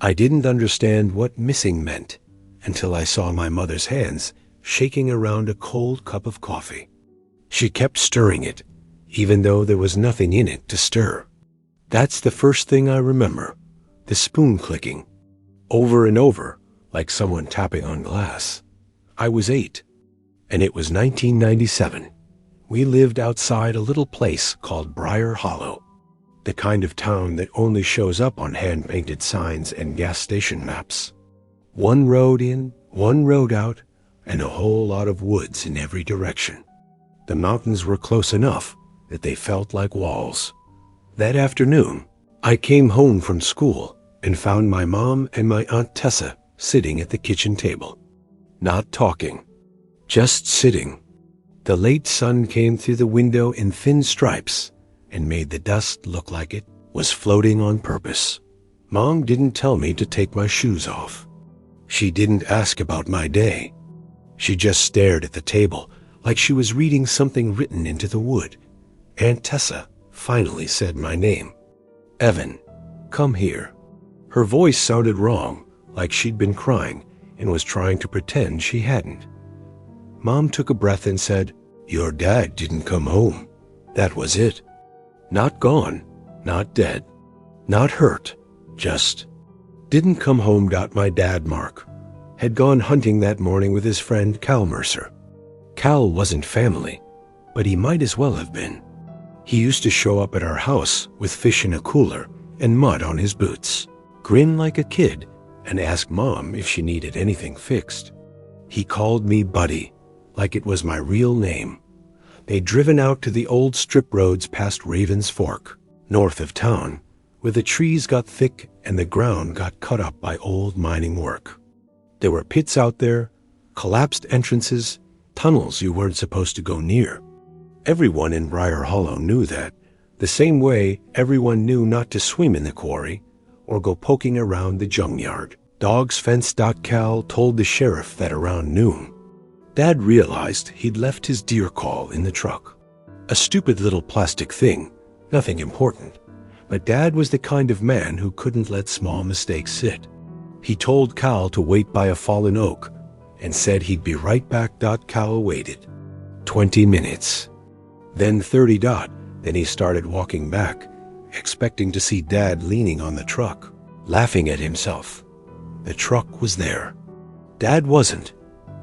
I didn't understand what missing meant until I saw my mother's hands shaking around a cold cup of coffee. She kept stirring it, even though there was nothing in it to stir. That's the first thing I remember, the spoon clicking, over and over, like someone tapping on glass. I was 8, and it was 1997. We lived outside a little place called Briar Hollow, the kind of town that only shows up on hand-painted signs and gas station maps. One road in, one road out, and a whole lot of woods in every direction. The mountains were close enough that they felt like walls. That afternoon, I came home from school and found my mom and my Aunt Tessa sitting at the kitchen table. Not talking, just sitting. The late sun came through the window in thin stripes and made the dust look like it was floating on purpose. Mom didn't tell me to take my shoes off. She didn't ask about my day. She just stared at the table like she was reading something written into the wood. Aunt Tessa finally said my name. Evan, come here. Her voice sounded wrong, like she'd been crying and was trying to pretend she hadn't. Mom took a breath and said, "Your dad didn't come home. That was it. Not gone, not dead, not hurt, just didn't come home." My dad, Mark, had gone hunting that morning with his friend Cal Mercer. Cal wasn't family, but he might as well have been. He used to show up at our house with fish in a cooler and mud on his boots, grin like a kid, and ask Mom if she needed anything fixed. He called me Buddy, like it was my real name. They'd driven out to the old strip roads past Raven's Fork, north of town, where the trees got thick and the ground got cut up by old mining work. There were pits out there, collapsed entrances, tunnels you weren't supposed to go near. Everyone in Briar Hollow knew that, the same way everyone knew not to swim in the quarry or go poking around the junkyard. Dogs fenced. Cal told the sheriff that around noon, Dad realized he'd left his deer call in the truck. A stupid little plastic thing, nothing important, but Dad was the kind of man who couldn't let small mistakes sit. He told Cal to wait by a fallen oak and said he'd be right back. Cal waited 20 minutes, then 30. Then he started walking back, expecting to see Dad leaning on the truck, laughing at himself. The truck was there. Dad wasn't.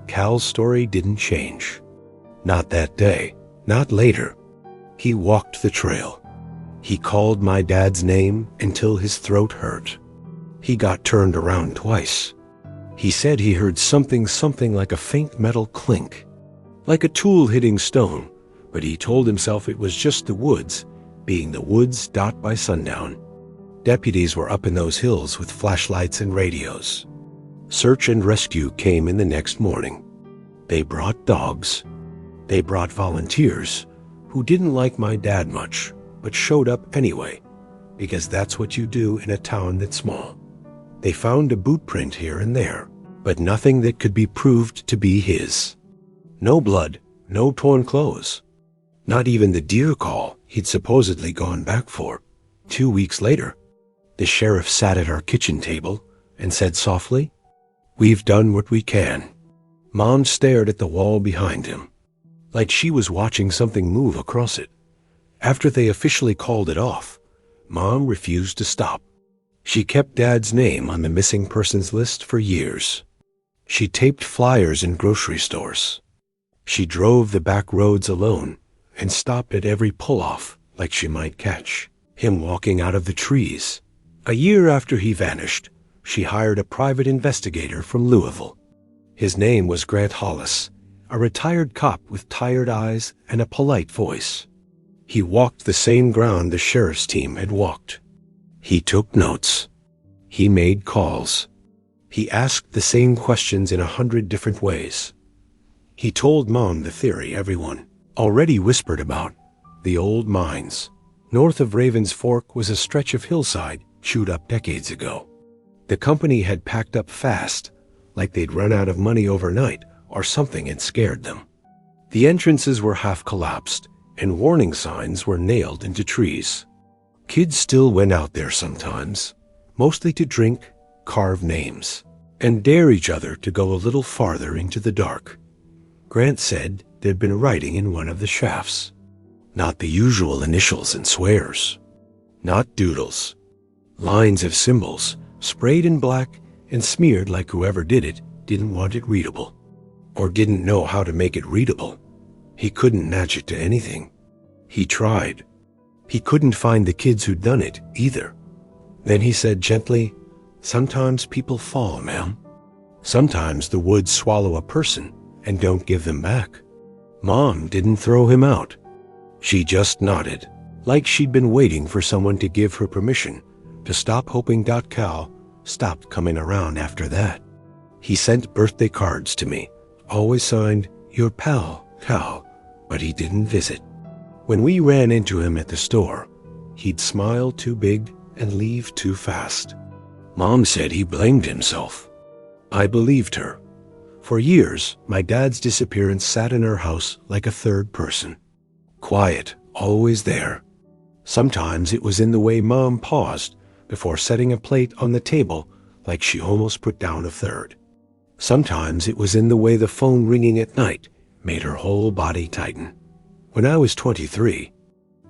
Cal's story didn't change. Not that day, not later. He walked the trail. He called my dad's name until his throat hurt. He got turned around twice. He said he heard something like a faint metal clink, like a tool hitting stone, but he told himself it was just the woods, being the woods. By sundown, deputies were up in those hills with flashlights and radios. Search and rescue came in the next morning. They brought dogs. They brought volunteers who didn't like my dad much, but showed up anyway, because that's what you do in a town that's small. They found a boot print here and there, but nothing that could be proved to be his. No blood, no torn clothes. Not even the deer call he'd supposedly gone back for. 2 weeks later, the sheriff sat at our kitchen table and said softly, "We've done what we can." Mom stared at the wall behind him, like she was watching something move across it. After they officially called it off, Mom refused to stop. She kept Dad's name on the missing persons list for years. She taped flyers in grocery stores. She drove the back roads alone and stopped at every pull-off like she might catch him walking out of the trees. A year after he vanished, she hired a private investigator from Louisville. His name was Grant Hollis, a retired cop with tired eyes and a polite voice. He walked the same ground the sheriff's team had walked. He took notes. He made calls. He asked the same questions in 100 different ways. He told Mom the theory everyone already whispered about, the old mines. North of Raven's Fork was a stretch of hillside chewed up decades ago. The company had packed up fast, like they'd run out of money overnight or something had scared them. The entrances were half collapsed, and warning signs were nailed into trees. Kids still went out there sometimes, mostly to drink, carve names, and dare each other to go a little farther into the dark. Grant said there'd been writing in one of the shafts. Not the usual initials and swears. Not doodles. Lines of symbols, sprayed in black and smeared like whoever did it didn't want it readable, or didn't know how to make it readable. He couldn't match it to anything. He tried. He couldn't find the kids who'd done it either. Then he said gently, "Sometimes people fall, ma'am. Sometimes the woods swallow a person and don't give them back. Mom didn't throw him out. She just nodded, like she'd been waiting for someone to give her permission to stop hoping Cal stopped coming around after that. He sent birthday cards to me, always signed, Your pal, Cal, but he didn't visit. When we ran into him at the store, he'd smile too big and leave too fast. Mom said he blamed himself. I believed her. For years, my dad's disappearance sat in our house like a third person. Quiet, always there. Sometimes it was in the way Mom paused before setting a plate on the table like she almost put down a third. Sometimes it was in the way the phone ringing at night made her whole body tighten. When I was 23,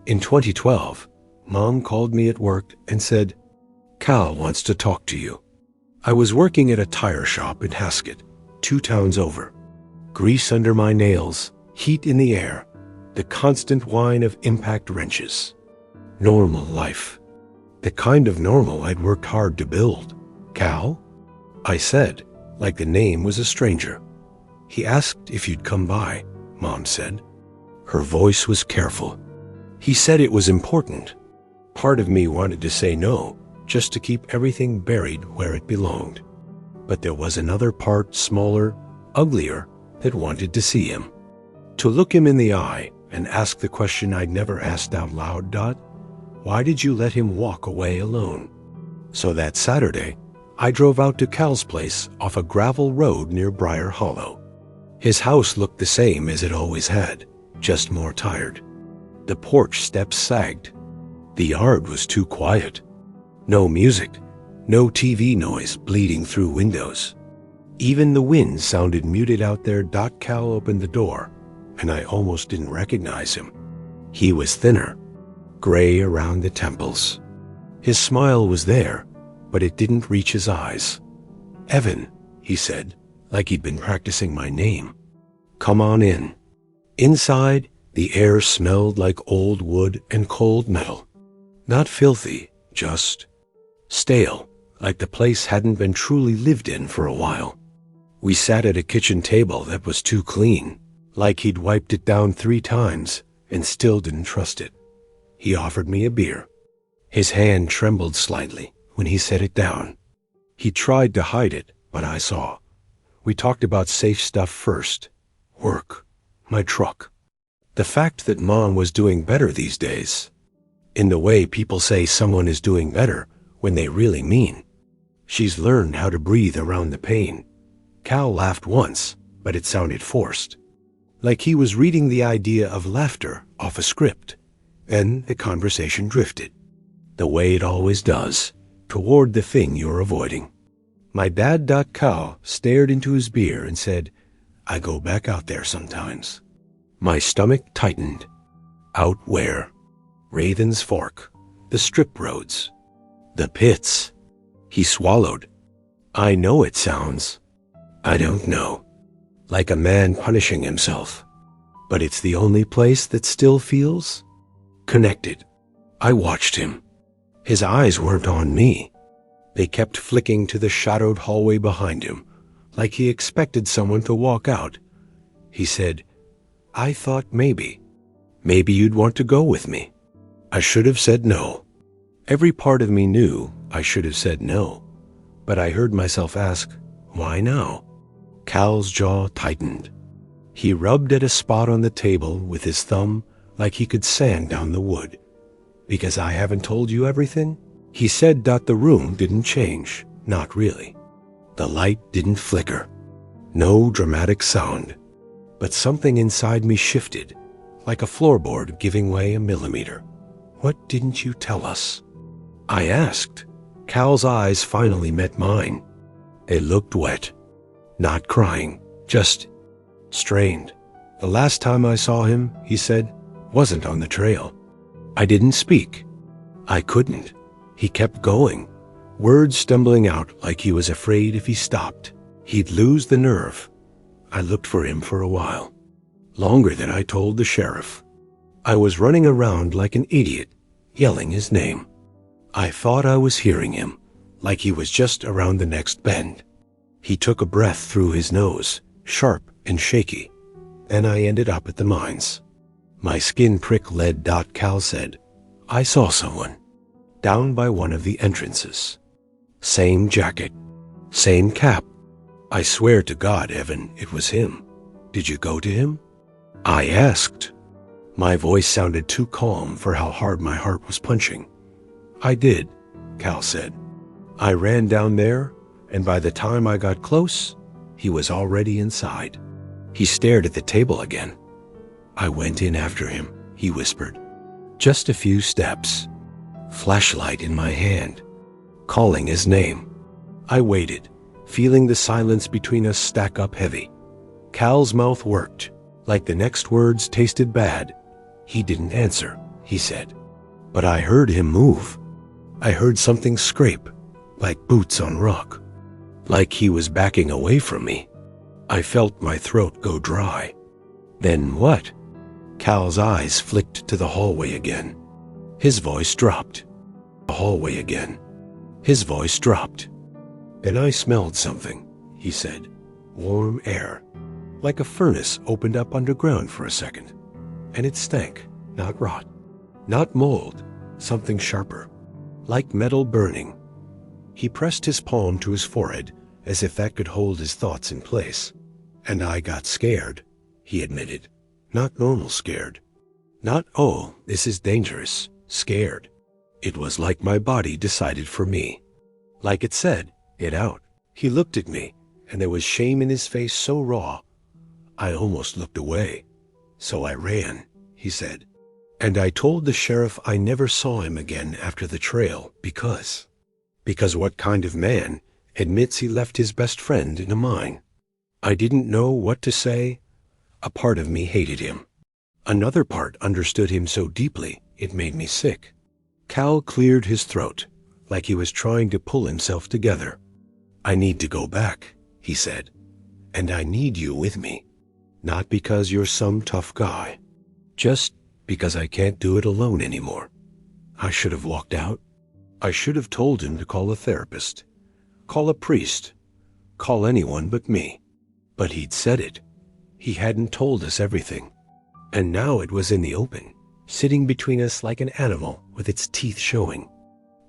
in 2012, Mom called me at work and said, "Cal wants to talk to you." I was working at a tire shop in Haskett, 2 towns over. Grease under my nails, heat in the air, the constant whine of impact wrenches. Normal life. The kind of normal I'd worked hard to build. "Cal?" I said, like the name was a stranger. "He asked if you'd come by," Mom said. Her voice was careful. "He said it was important." Part of me wanted to say no, just to keep everything buried where it belonged. But there was another part, smaller, uglier, that wanted to see him. To look him in the eye and ask the question I'd never asked out loud, why did you let him walk away alone? So that Saturday, I drove out to Cal's place off a gravel road near Briar Hollow. His house looked the same as it always had, just more tired. The porch steps sagged. The yard was too quiet. No music, no TV noise bleeding through windows. Even the wind sounded muted out there. Cal opened the door, and I almost didn't recognize him. He was thinner, gray around the temples. His smile was there, but it didn't reach his eyes. "Evan," he said, like he'd been practicing my name. "Come on in." Inside, the air smelled like old wood and cold metal. Not filthy, just stale, like the place hadn't been truly lived in for a while. We sat at a kitchen table that was too clean, like he'd wiped it down 3 times and still didn't trust it. He offered me a beer. His hand trembled slightly when he set it down. He tried to hide it, but I saw. We talked about safe stuff first. Work. My truck. The fact that Mom was doing better these days. In the way people say someone is doing better when they really mean. She's learned how to breathe around the pain. Cal laughed once, but it sounded forced. Like he was reading the idea of laughter off a script. Then the conversation drifted. The way it always does, toward the thing you're avoiding. My dad. Cal stared into his beer and said, "I go back out there sometimes." My stomach tightened. Out where? Raven's Fork, the strip roads, the pits. He swallowed. I know it sounds. I don't know. Like a man punishing himself. But it's the only place that still feels connected. I watched him. His eyes weren't on me. They kept flicking to the shadowed hallway behind him, like he expected someone to walk out. He said, "I thought maybe you'd want to go with me." I should have said no. Every part of me knew I should have said no, but I heard myself ask, why now? Cal's jaw tightened. He rubbed at a spot on the table with his thumb like he could sand down the wood. "Because I haven't told you everything?" He said. The room didn't change, not really. The light didn't flicker. No dramatic sound. But something inside me shifted, like a floorboard giving way a millimeter. "What didn't you tell us?" I asked. Cal's eyes finally met mine. They looked wet. Not crying, just strained. The last time I saw him, he said, wasn't on the trail. I didn't speak. I couldn't. He kept going, words stumbling out like he was afraid if he stopped, he'd lose the nerve. I looked for him for a while, longer than I told the sheriff. I was running around like an idiot, yelling his name. I thought I was hearing him, like he was just around the next bend. He took a breath through his nose, sharp and shaky. Then I ended up at the mines. My skin pricked lead. Cal said, I saw someone, down by one of the entrances. Same jacket, same cap. I swear to God, Evan, it was him. Did you go to him? I asked. My voice sounded too calm for how hard my heart was punching. I did, Cal said. I ran down there, and by the time I got close, he was already inside. He stared at the table again. I went in after him, he whispered. Just a few steps. Flashlight in my hand, calling his name. I waited, feeling the silence between us stack up heavy. Cal's mouth worked, like the next words tasted bad. He didn't answer, he said. But I heard him move. I heard something scrape, like boots on rock. Like he was backing away from me. I felt my throat go dry. Then what? Cal's eyes flicked to the hallway again. His voice dropped. The hallway again. His voice dropped. And I smelled something, he said. Warm air. Like a furnace opened up underground for a second. And it stank, not rot. Not mold, something sharper. Like metal burning. He pressed his palm to his forehead, as if that could hold his thoughts in place. And I got scared, he admitted. Not normal scared. Not, oh, this is dangerous, scared. It was like my body decided for me. Like it said, it out. He looked at me, and there was shame in his face so raw. I almost looked away. So I ran, he said. And I told the sheriff I never saw him again after the trail because what kind of man admits he left his best friend in a mine? I didn't know what to say. A part of me hated him. Another part understood him so deeply it made me sick. Cal cleared his throat, like he was trying to pull himself together. I need to go back, he said. And I need you with me. Not because you're some tough guy. Just because I can't do it alone anymore. I should have walked out. I should have told him to call a therapist. Call a priest. Call anyone but me. But he'd said it. He hadn't told us everything. And now it was in the open, sitting between us like an animal with its teeth showing.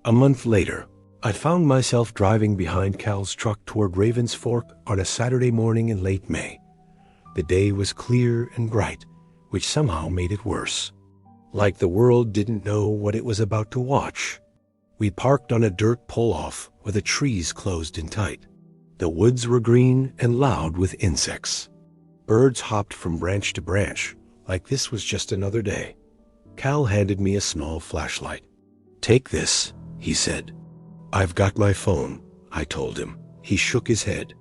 A month later, I found myself driving behind Cal's truck toward Raven's Fork on a Saturday morning in late May. The day was clear and bright, which somehow made it worse. Like the world didn't know what it was about to watch. We parked on a dirt pull-off where the trees closed in tight. The woods were green and loud with insects. Birds hopped from branch to branch, like this was just another day. Cal handed me a small flashlight. Take this, he said. I've got my phone, I told him. He shook his head.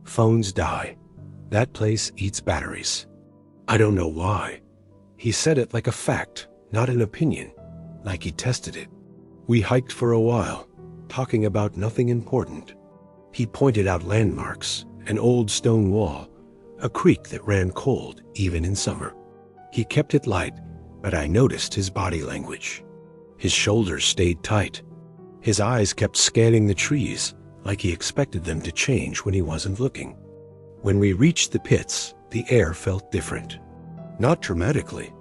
Phones die. That place eats batteries. I don't know why. He said it like a fact, not an opinion, like he tested it. We hiked for a while, talking about nothing important. He pointed out landmarks, an old stone wall, a creek that ran cold even in summer. He kept it light, but I noticed his body language. His shoulders stayed tight. His eyes kept scanning the trees, like he expected them to change when he wasn't looking. When we reached the pits, the air felt different. Not dramatically,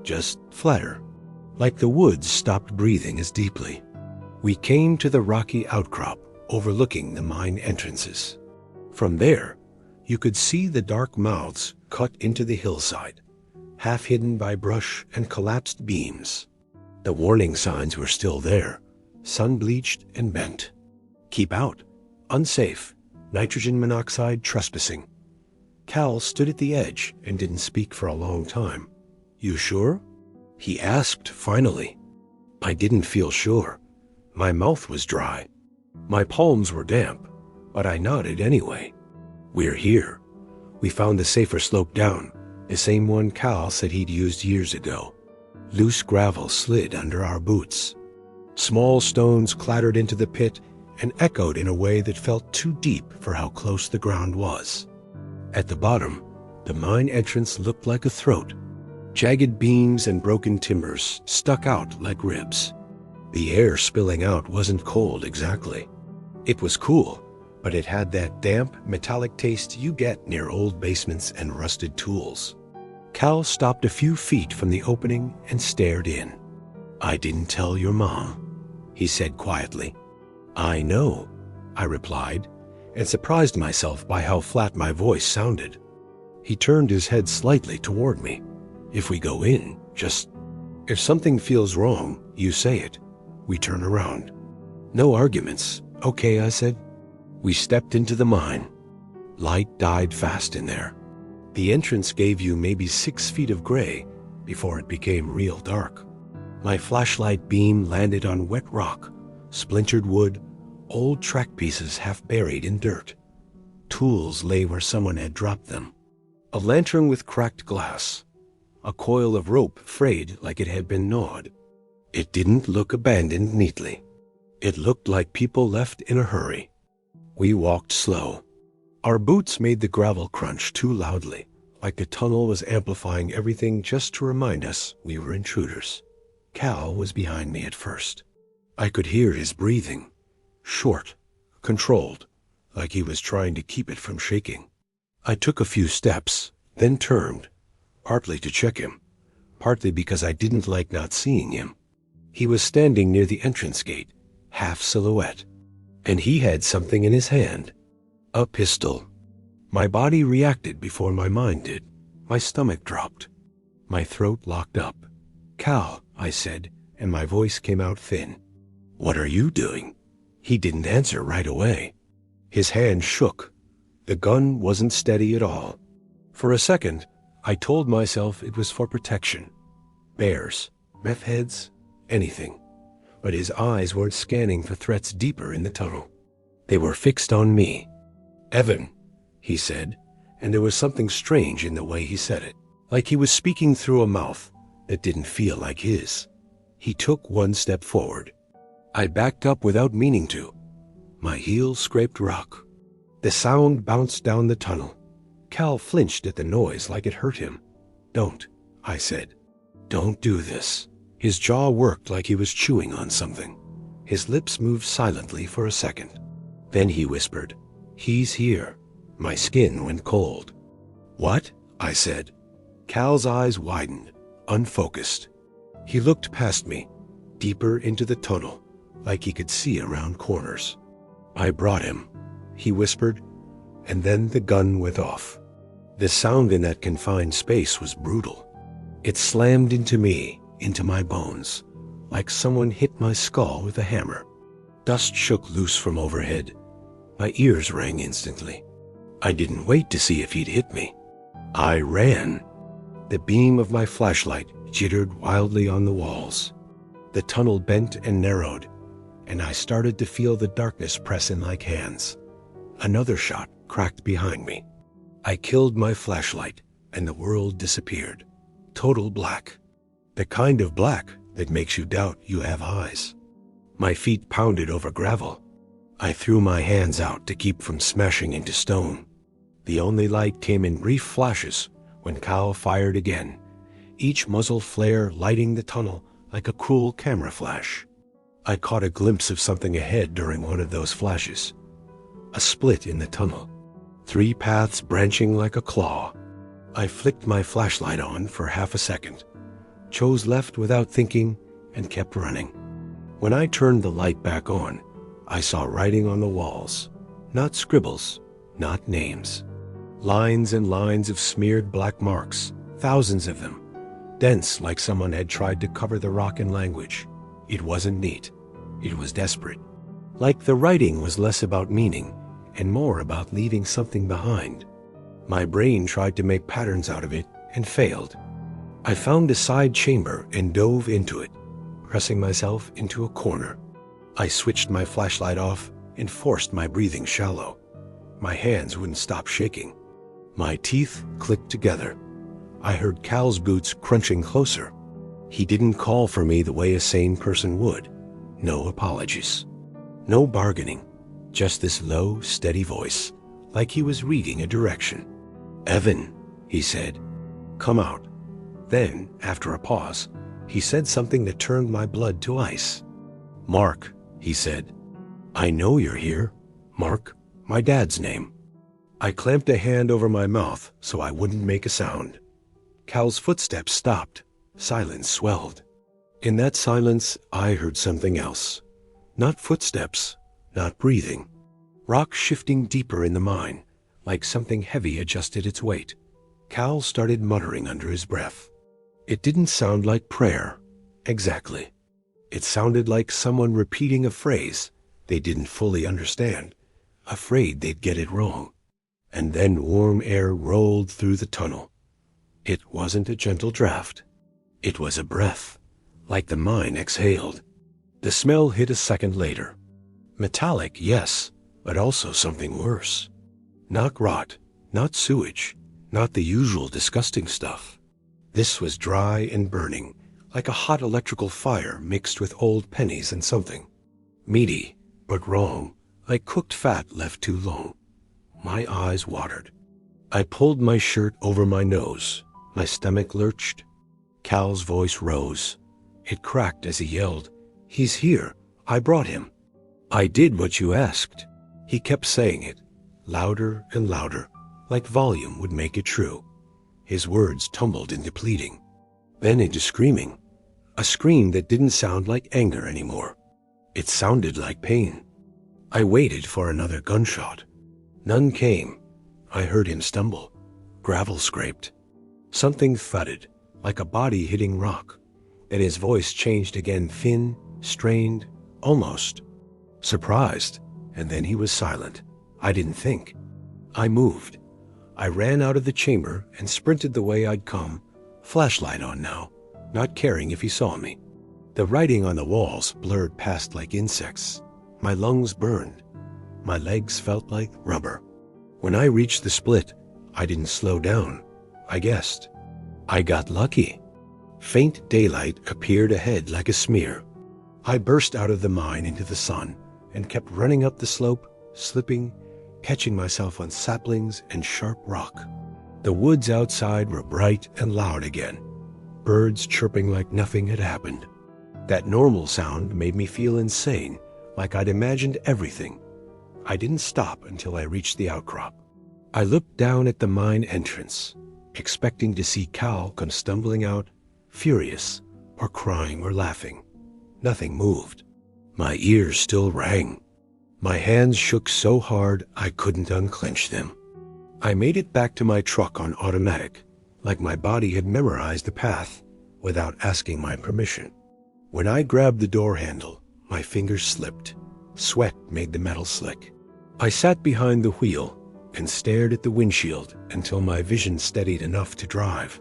just flatter, like the woods stopped breathing as deeply. We came to the rocky outcrop overlooking the mine entrances. From there, you could see the dark mouths cut into the hillside, half hidden by brush and collapsed beams. The warning signs were still there, sun-bleached and bent. Keep out, unsafe, nitrogen monoxide trespassing. Cal stood at the edge and didn't speak for a long time. You sure? He asked finally. I didn't feel sure. My mouth was dry. My palms were damp, but I nodded anyway. We're here. We found the safer slope down, the same one Cal said he'd used years ago. Loose gravel slid under our boots. Small stones clattered into the pit and echoed in a way that felt too deep for how close the ground was. At the bottom, the mine entrance looked like a throat. Jagged beams and broken timbers stuck out like ribs. The air spilling out wasn't cold exactly. It was cool, but it had that damp, metallic taste you get near old basements and rusted tools. Cal stopped a few feet from the opening and stared in. "I didn't tell your mom," he said quietly. "I know," I replied, and surprised myself by how flat my voice sounded. He turned his head slightly toward me. "If we go in, if something feels wrong, you say it. We turn around." "No arguments." "Okay," I said. We stepped into the mine. Light died fast in there. The entrance gave you maybe 6 feet of gray before it became real dark. My flashlight beam landed on wet rock, splintered wood, old track pieces half buried in dirt. Tools lay where someone had dropped them. A lantern with cracked glass. A coil of rope frayed like it had been gnawed. It didn't look abandoned neatly. It looked like people left in a hurry. We walked slow. Our boots made the gravel crunch too loudly, like the tunnel was amplifying everything just to remind us we were intruders. Cal was behind me at first. I could hear his breathing. Short, controlled, like he was trying to keep it from shaking. I took a few steps, then turned, partly to check him, partly because I didn't like not seeing him. He was standing near the entrance gate, half silhouette, and he had something in his hand. A pistol. My body reacted before my mind did. My stomach dropped. My throat locked up. "Cal," I said, and my voice came out thin. "What are you doing?" He didn't answer right away. His hand shook. The gun wasn't steady at all. For a second, I told myself it was for protection. Bears, meth heads, anything. But his eyes weren't scanning for threats deeper in the tunnel. They were fixed on me. "Evan," he said, and there was something strange in the way he said it, like he was speaking through a mouth that didn't feel like his. He took one step forward. I backed up without meaning to. My heel scraped rock. The sound bounced down the tunnel. Cal flinched at the noise like it hurt him. "Don't," I said. "Don't do this." His jaw worked like he was chewing on something. His lips moved silently for a second. Then he whispered, "He's here." My skin went cold. "What?" I said. Cal's eyes widened, unfocused. He looked past me, deeper into the tunnel, like he could see around corners. "I brought him," he whispered, and then the gun went off. The sound in that confined space was brutal. It slammed into me, into my bones, like someone hit my skull with a hammer. Dust shook loose from overhead. My ears rang instantly. I didn't wait to see if he'd hit me. I ran. The beam of my flashlight jittered wildly on the walls. The tunnel bent and narrowed, and I started to feel the darkness press in like hands. Another shot cracked behind me. I killed my flashlight, and the world disappeared. Total black. The kind of black that makes you doubt you have eyes. My feet pounded over gravel. I threw my hands out to keep from smashing into stone. The only light came in brief flashes when Cal fired again, each muzzle flare lighting the tunnel like a cruel camera flash. I caught a glimpse of something ahead during one of those flashes. A split in the tunnel. 3 paths branching like a claw. I flicked my flashlight on for half a second, chose left without thinking, and kept running. When I turned the light back on, I saw writing on the walls. Not scribbles, not names. Lines and lines of smeared black marks, thousands of them. Dense like someone had tried to cover the rock in language. It wasn't neat. It was desperate. Like the writing was less about meaning and more about leaving something behind. My brain tried to make patterns out of it and failed. I found a side chamber and dove into it, pressing myself into a corner. I switched my flashlight off and forced my breathing shallow. My hands wouldn't stop shaking. My teeth clicked together. I heard Cal's boots crunching closer. He didn't call for me the way a sane person would. No apologies. No bargaining. Just this low, steady voice, like he was reading a direction. "Evan," he said, "come out." Then, after a pause, he said something that turned my blood to ice. "Mark," he said. "I know you're here. Mark, my dad's name." I clamped a hand over my mouth so I wouldn't make a sound. Cal's footsteps stopped. Silence swelled. In that silence, I heard something else. Not footsteps, not breathing. Rock shifting deeper in the mine, like something heavy adjusted its weight. Cal started muttering under his breath. It didn't sound like prayer, exactly. It sounded like someone repeating a phrase they didn't fully understand, afraid they'd get it wrong. And then warm air rolled through the tunnel. It wasn't a gentle draft. It was a breath, like the mine exhaled. The smell hit a second later. Metallic, yes, but also something worse. Not rot, not sewage, not the usual disgusting stuff. This was dry and burning, like a hot electrical fire mixed with old pennies and something. Meaty, but wrong, like cooked fat left too long. My eyes watered. I pulled my shirt over my nose. My stomach lurched. Cal's voice rose. It cracked as he yelled, "He's here. I brought him." "I did what you asked." He kept saying it, louder and louder, like volume would make it true. His words tumbled into pleading, then into screaming. A scream that didn't sound like anger anymore. It sounded like pain. I waited for another gunshot. None came. I heard him stumble. Gravel scraped. Something thudded, like a body hitting rock. Then his voice changed again, thin, strained, almost. Surprised, and then he was silent. I didn't think. I moved. I ran out of the chamber and sprinted the way I'd come, flashlight on now, not caring if he saw me. The writing on the walls blurred past like insects. My lungs burned. My legs felt like rubber. When I reached the split, I didn't slow down. I guessed. I got lucky. Faint daylight appeared ahead like a smear. I burst out of the mine into the sun and kept running up the slope, slipping, catching myself on saplings and sharp rock. The woods outside were bright and loud again, birds chirping like nothing had happened. That normal sound made me feel insane, like I'd imagined everything. I didn't stop until I reached the outcrop. I looked down at the mine entrance, expecting to see Cal come stumbling out, furious, or crying or laughing. Nothing moved. My ears still rang. My hands shook so hard I couldn't unclench them. I made it back to my truck on automatic, like my body had memorized the path without asking my permission. When I grabbed the door handle, my fingers slipped. Sweat made the metal slick. I sat behind the wheel and stared at the windshield until my vision steadied enough to drive.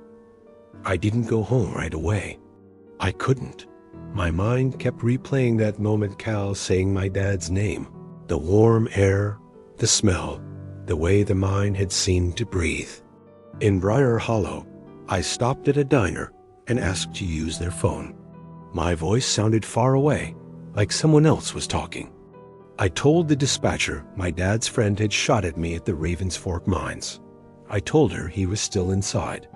I didn't go home right away. I couldn't. My mind kept replaying that moment Cal saying my dad's name. The warm air, the smell, the way the mine had seemed to breathe. In Briar Hollow, I stopped at a diner and asked to use their phone. My voice sounded far away, like someone else was talking. I told the dispatcher my dad's friend had shot at me at the Ravens Fork mines. I told her he was still inside.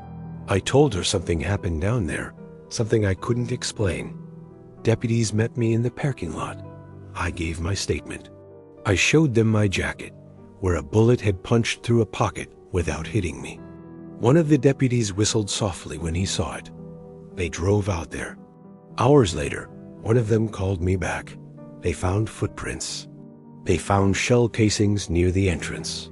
I told her something happened down there, something I couldn't explain. Deputies met me in the parking lot. I gave my statement. I showed them my jacket, where a bullet had punched through a pocket without hitting me. One of the deputies whistled softly when he saw it. They drove out there. Hours later, one of them called me back. They found footprints. They found shell casings near the entrance.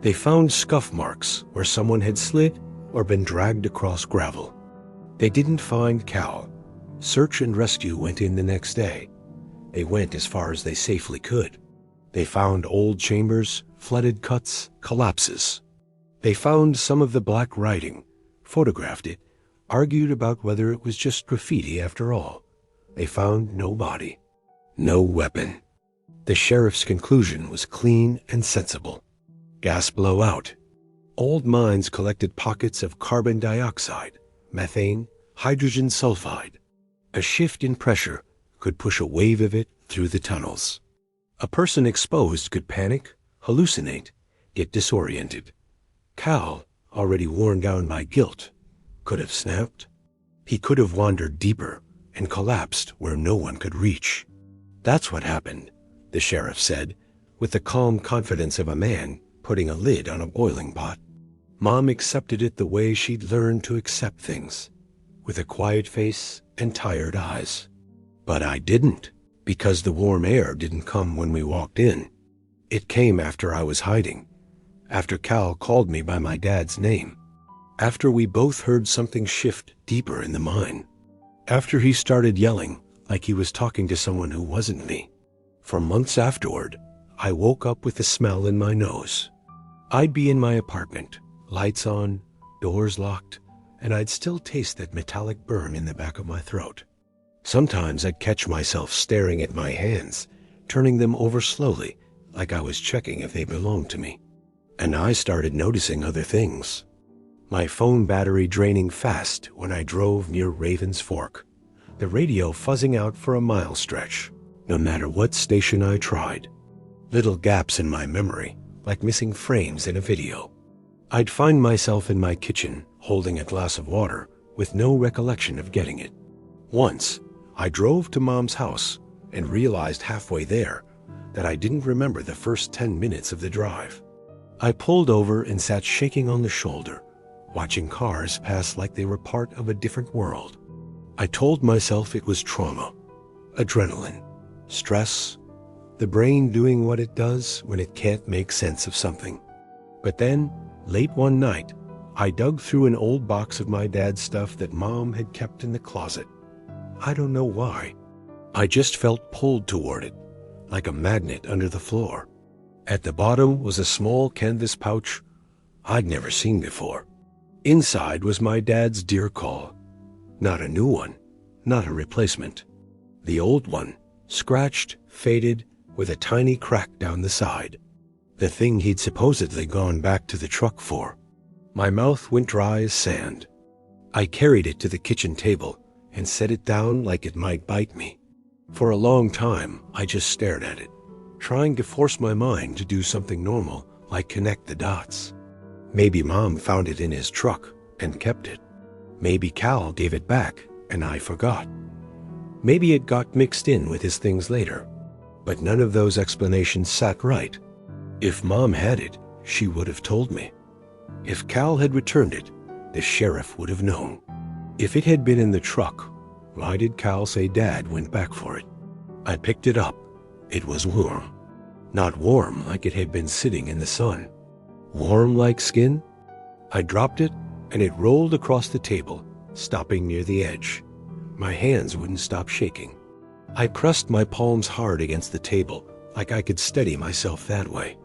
They found scuff marks where someone had slid or been dragged across gravel. They didn't find Cal. Search and rescue went in the next day. They went as far as they safely could. They found old chambers, flooded cuts, collapses. They found some of the black writing, photographed it, argued about whether it was just graffiti after all. They found no body, no weapon. The sheriff's conclusion was clean and sensible. Gas blowout. Old mines collected pockets of carbon dioxide, methane, hydrogen sulfide. A shift in pressure could push a wave of it through the tunnels. A person exposed could panic, hallucinate, get disoriented. Cal, already worn down by guilt, could have snapped. He could have wandered deeper and collapsed where no one could reach. That's what happened, the sheriff said, with the calm confidence of a man putting a lid on a boiling pot. Mom accepted it the way she'd learned to accept things, with a quiet face and tired eyes. But I didn't, because the warm air didn't come when we walked in. It came after I was hiding, after Cal called me by my dad's name, after we both heard something shift deeper in the mine, after he started yelling like he was talking to someone who wasn't me. For months afterward, I woke up with the smell in my nose. I'd be in my apartment, lights on, doors locked, and I'd still taste that metallic burn in the back of my throat. Sometimes I'd catch myself staring at my hands, turning them over slowly, like I was checking if they belonged to me. And I started noticing other things. My phone battery draining fast when I drove near Raven's Fork, the radio fuzzing out for a mile stretch, no matter what station I tried. Little gaps in my memory, like missing frames in a video. I'd find myself in my kitchen, holding a glass of water, with no recollection of getting it. Once, I drove to Mom's house and realized halfway there that I didn't remember the first 10 minutes of the drive. I pulled over and sat shaking on the shoulder, watching cars pass like they were part of a different world. I told myself it was trauma, adrenaline, stress, the brain doing what it does when it can't make sense of something. But then, late one night, I dug through an old box of my dad's stuff that Mom had kept in the closet. I don't know why. I just felt pulled toward it, like a magnet under the floor. At the bottom was a small canvas pouch I'd never seen before. Inside was my dad's deer call. Not a new one, not a replacement. The old one, scratched, faded, with a tiny crack down the side. The thing he'd supposedly gone back to the truck for. My mouth went dry as sand. I carried it to the kitchen table and set it down like it might bite me. For a long time, I just stared at it, trying to force my mind to do something normal, like connect the dots. Maybe Mom found it in his truck and kept it. Maybe Cal gave it back and I forgot. Maybe it got mixed in with his things later. But none of those explanations sat right. If Mom had it, she would have told me. If Cal had returned it, the sheriff would have known. If it had been in the truck, why did Cal say Dad went back for it? I picked it up. It was warm. Not warm like it had been sitting in the sun. Warm like skin? I dropped it, and it rolled across the table, stopping near the edge. My hands wouldn't stop shaking. I pressed my palms hard against the table, like I could steady myself that way.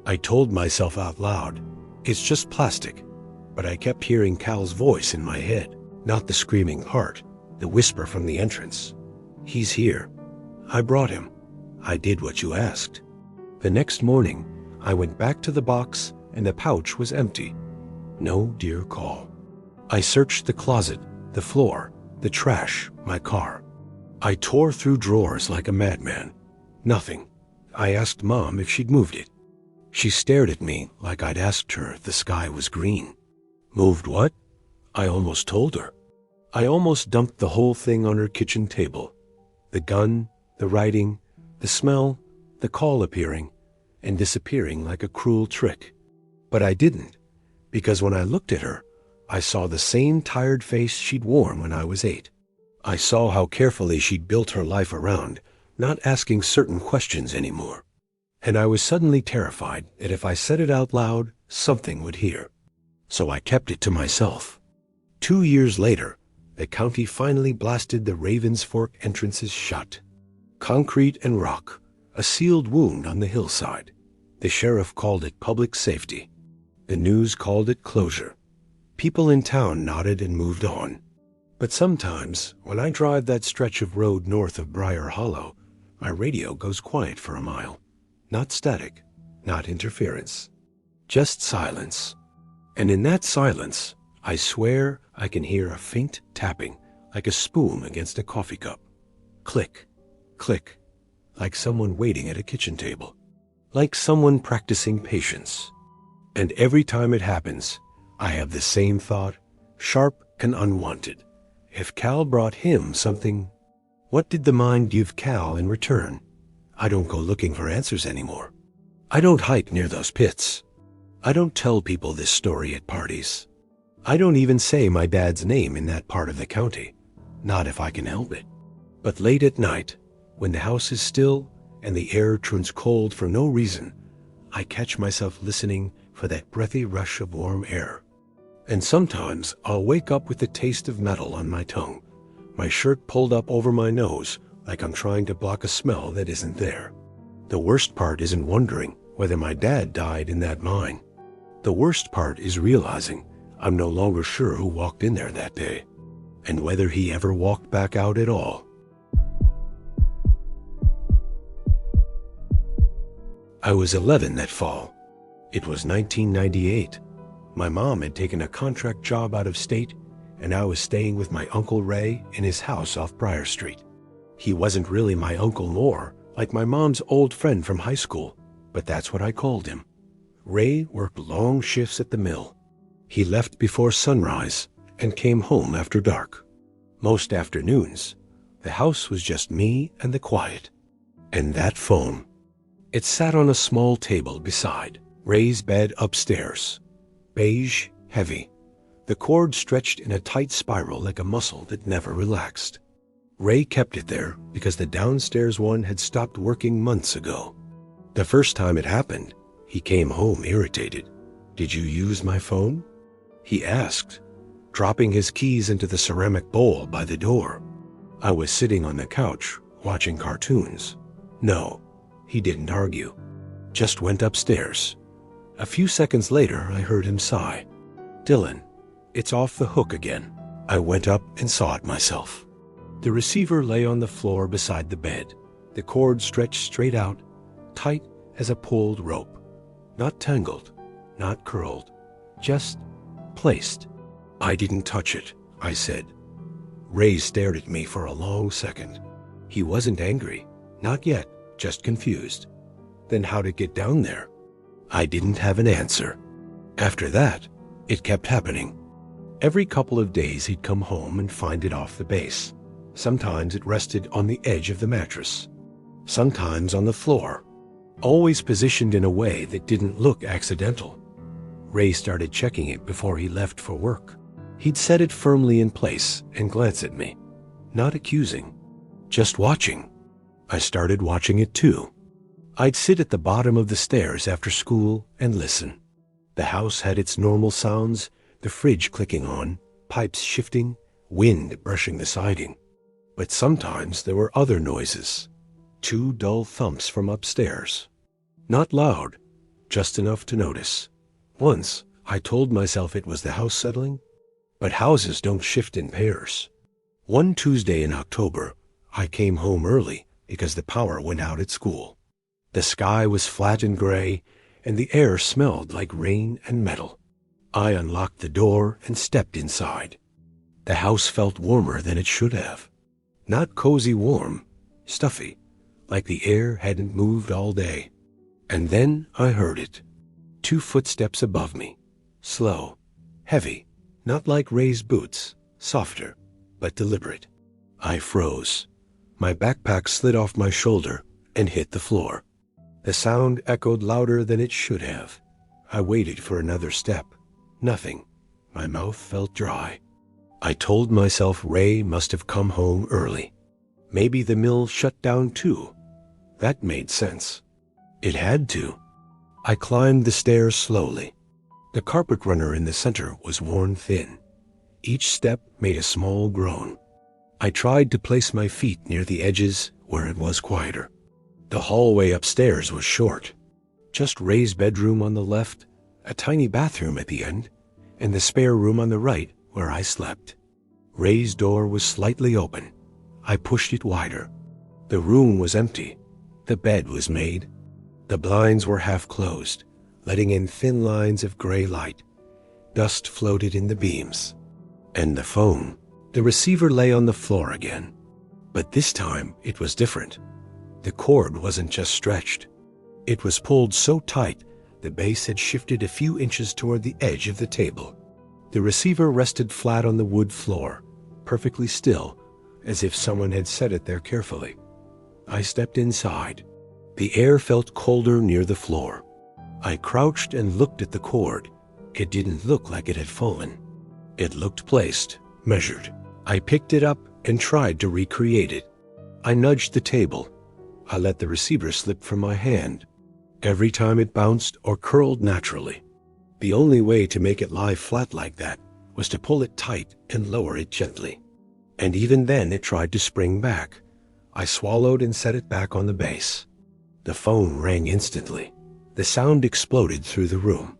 I told myself out loud, it's just plastic, but I kept hearing Cal's voice in my head. Not the screaming heart, the whisper from the entrance. He's here. I brought him. I did what you asked. The next morning, I went back to the box and the pouch was empty. No dear call. I searched the closet, the floor, the trash, my car. I tore through drawers like a madman. Nothing. I asked Mom if she'd moved it. She stared at me like I'd asked her if the sky was green. Moved what? I almost told her. I almost dumped the whole thing on her kitchen table. The gun, the writing, the smell, the call appearing and disappearing like a cruel trick. But I didn't, because when I looked at her, I saw the same tired face she'd worn when I was 8. I saw how carefully she'd built her life around, not asking certain questions anymore. And I was suddenly terrified that if I said it out loud, something would hear. So I kept it to myself. 2 years later, the county finally blasted the Raven's Fork entrances shut. Concrete and rock, a sealed wound on the hillside. The sheriff called it public safety. The news called it closure. People in town nodded and moved on. But sometimes, when I drive that stretch of road north of Briar Hollow, My radio goes quiet for a mile. Not static, not interference, just silence. And in that silence, I swear I can hear a faint tapping, like a spoon against a coffee cup. Click, click, like someone waiting at a kitchen table, like someone practicing patience. And every time it happens, I have the same thought, sharp and unwanted. If Cal brought him something, what did the mind give Cal in return? I don't go looking for answers anymore. I don't hike near those pits. I don't tell people this story at parties. I don't even say my dad's name in that part of the county, not if I can help it. But late at night, when the house is still and the air turns cold for no reason, I catch myself listening for that breathy rush of warm air. And sometimes I'll wake up with the taste of metal on my tongue, my shirt pulled up over my nose like I'm trying to block a smell that isn't there. The worst part isn't wondering whether my dad died in that mine. The worst part is realizing I'm no longer sure who walked in there that day, and whether he ever walked back out at all. I was 11 that fall. It was 1998. My mom had taken a contract job out of state, and I was staying with my Uncle Ray in his house off Briar Street. He wasn't really my uncle more, like my mom's old friend from high school, but that's what I called him. Ray worked long shifts at the mill. He left before sunrise and came home after dark. Most afternoons, the house was just me and the quiet. And that phone. It sat on a small table beside Ray's bed upstairs. Beige, heavy. The cord stretched in a tight spiral like a muscle that never relaxed. Ray kept it there because the downstairs one had stopped working months ago. The first time it happened, he came home irritated. "Did you use my phone?" he asked, dropping his keys into the ceramic bowl by the door. I was sitting on the couch, watching cartoons. No, he didn't argue, just went upstairs. A few seconds later, I heard him sigh. "Dylan, it's off the hook again." I went up and saw it myself. The receiver lay on the floor beside the bed, the cord stretched straight out, tight as a pulled rope. Not tangled, not curled, just placed. "I didn't touch it," I said. Ray stared at me for a long second. He wasn't angry, not yet, just confused. Then how'd it get down there? I didn't have an answer. After that, it kept happening. Every couple of days he'd come home and find it off the base. Sometimes it rested on the edge of the mattress. Sometimes on the floor. Always positioned in a way that didn't look accidental. Ray started checking it before he left for work. He'd set it firmly in place and glance at me. Not accusing, just watching. I started watching it too. I'd sit at the bottom of the stairs after school and listen. The house had its normal sounds, the fridge clicking on, pipes shifting, wind brushing the siding. But sometimes there were other noises. 2 dull thumps from upstairs. Not loud, just enough to notice. Once, I told myself it was the house settling, but houses don't shift in pairs. One Tuesday in October, I came home early because the power went out at school. The sky was flat and gray, and the air smelled like rain and metal. I unlocked the door and stepped inside. The house felt warmer than it should have. Not cozy warm, stuffy, like the air hadn't moved all day. And then I heard it. 2 footsteps above me. Slow, heavy, not like Ray's boots, softer, but deliberate. I froze. My backpack slid off my shoulder and hit the floor. The sound echoed louder than it should have. I waited for another step. Nothing. My mouth felt dry. I told myself Ray must have come home early. Maybe the mill shut down too. That made sense. It had to. I climbed the stairs slowly. The carpet runner in the center was worn thin. Each step made a small groan. I tried to place my feet near the edges where it was quieter. The hallway upstairs was short. Just Ray's bedroom on the left, a tiny bathroom at the end, and the spare room on the right where I slept. Ray's door was slightly open. I pushed it wider. The room was empty. The bed was made. The blinds were half closed, letting in thin lines of gray light. Dust floated in the beams. And the phone. The receiver lay on the floor again. But this time it was different. The cord wasn't just stretched. It was pulled so tight the base had shifted a few inches toward the edge of the table. The receiver rested flat on the wood floor, perfectly still, as if someone had set it there carefully. I stepped inside. The air felt colder near the floor. I crouched and looked at the cord. It didn't look like it had fallen. It looked placed, measured. I picked it up and tried to recreate it. I nudged the table. I let the receiver slip from my hand. Every time it bounced or curled naturally. The only way to make it lie flat like that was to pull it tight and lower it gently. And even then it tried to spring back. I swallowed and set it back on the base. The phone rang instantly. The sound exploded through the room.